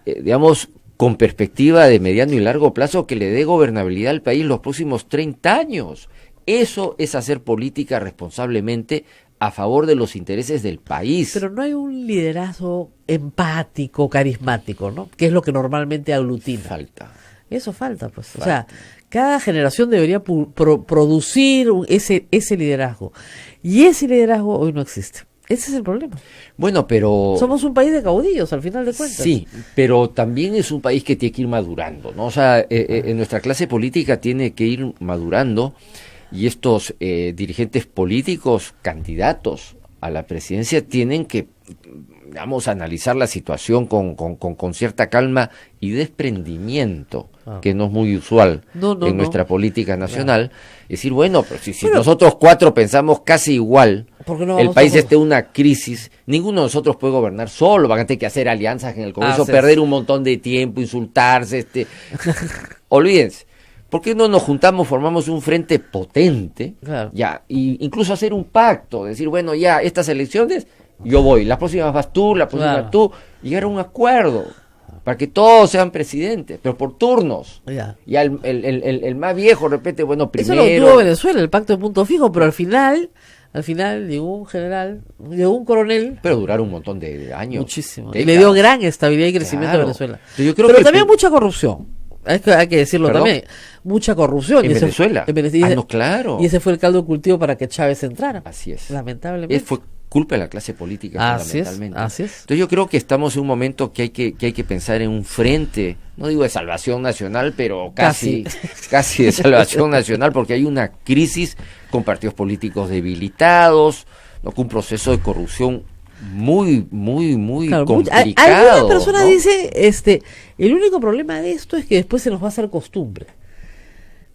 digamos, con perspectiva de mediano y largo plazo que le dé gobernabilidad al país los próximos 30 años. Eso es hacer política responsablemente a favor de los intereses del país. Pero no hay un liderazgo empático, carismático, ¿no? Que es lo que normalmente aglutina. Eso falta, pues. O sea, cada generación debería producir ese liderazgo. Y ese liderazgo hoy no existe. Ese es el problema. Bueno, pero... Somos un país de caudillos, al final de cuentas. Sí, pero también es un país que tiene que ir madurando, ¿no? O sea, nuestra clase política tiene que ir madurando. Y estos dirigentes políticos, candidatos a la presidencia, tienen que vamos a analizar la situación con cierta calma y desprendimiento, que no es muy usual en nuestra política nacional. Es decir, bueno, pero si nosotros cuatro pensamos casi igual, el país esté en una crisis, ninguno de nosotros puede gobernar solo, van a tener que hacer alianzas en el Congreso, perder un montón de tiempo, insultarse, olvídense. ¿Por qué no nos juntamos, formamos un frente potente, ya, y incluso hacer un pacto, decir, bueno, ya, estas elecciones, yo voy, las próximas vas tú, la próxima tú, llegar a un acuerdo, para que todos sean presidentes, pero por turnos. Ya el más viejo repite, bueno, primero... Eso lo tuvo Venezuela, el pacto de punto fijo, pero al final llegó un general, llegó un coronel. Pero duraron un montón de años. Muchísimo. Y le dio gran estabilidad y crecimiento a Venezuela. Yo creo pero también mucha corrupción. Hay que decirlo también. Mucha corrupción. En Venezuela. Claro. Y ese fue el caldo de cultivo para que Chávez entrara. Así es. Lamentablemente. Fue culpa de la clase política, fundamentalmente. Así es. Entonces yo creo que estamos en un momento que hay que pensar en un frente, no digo de salvación nacional, pero casi de salvación nacional, porque hay una crisis con partidos políticos debilitados, con un proceso de corrupción muy complicado. Alguna persona dice, el único problema de esto es que después se nos va a hacer costumbre.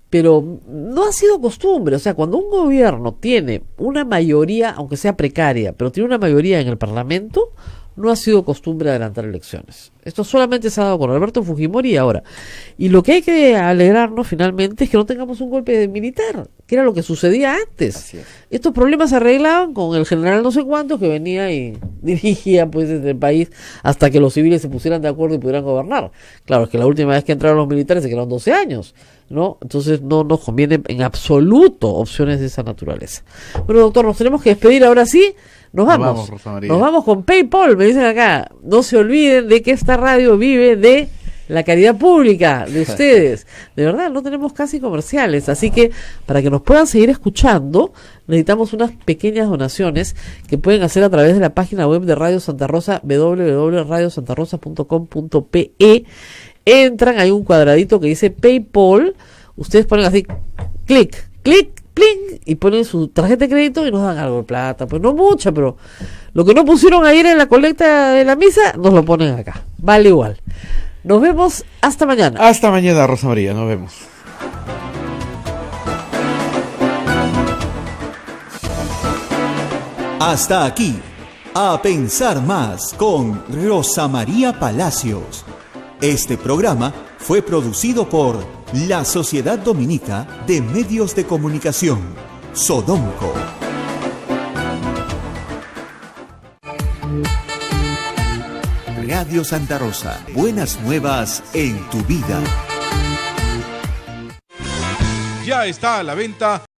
Pero no ha sido costumbre. O sea, cuando un gobierno tiene una mayoría, aunque sea precaria, pero tiene una mayoría en el Parlamento, no ha sido costumbre adelantar elecciones. Esto solamente se ha dado con Alberto Fujimori y ahora. Y lo que hay que alegrarnos finalmente es que no tengamos un golpe militar, que era lo que sucedía antes. Estos problemas se arreglaban con el general no sé cuántos que venía y dirigía pues desde el país hasta que los civiles se pusieran de acuerdo y pudieran gobernar. Claro, es que la última vez que entraron los militares se quedaron 12 años, ¿no? Entonces no nos conviene en absoluto opciones de esa naturaleza. Bueno, doctor, nos tenemos que despedir ahora sí. Nos vamos con PayPal, me dicen acá. No se olviden de que esta radio vive de la caridad pública de ustedes. De verdad, no tenemos casi comerciales, así que para que nos puedan seguir escuchando, necesitamos unas pequeñas donaciones que pueden hacer a través de la página web de Radio Santa Rosa, www.radiosantarosa.com.pe. Entran, hay un cuadradito que dice PayPal, ustedes ponen así, clic, pling, y ponen su tarjeta de crédito y nos dan algo de plata, pues no mucha, pero lo que no pusieron ayer en la colecta de la misa, nos lo ponen acá, vale igual. Nos vemos hasta mañana. Hasta mañana, Rosa María, nos vemos. Hasta aquí, A Pensar Más con Rosa María Palacios. Este programa fue producido por la Sociedad Dominica de Medios de Comunicación, Sodomco. Radio Santa Rosa, buenas nuevas en tu vida. Ya está a la venta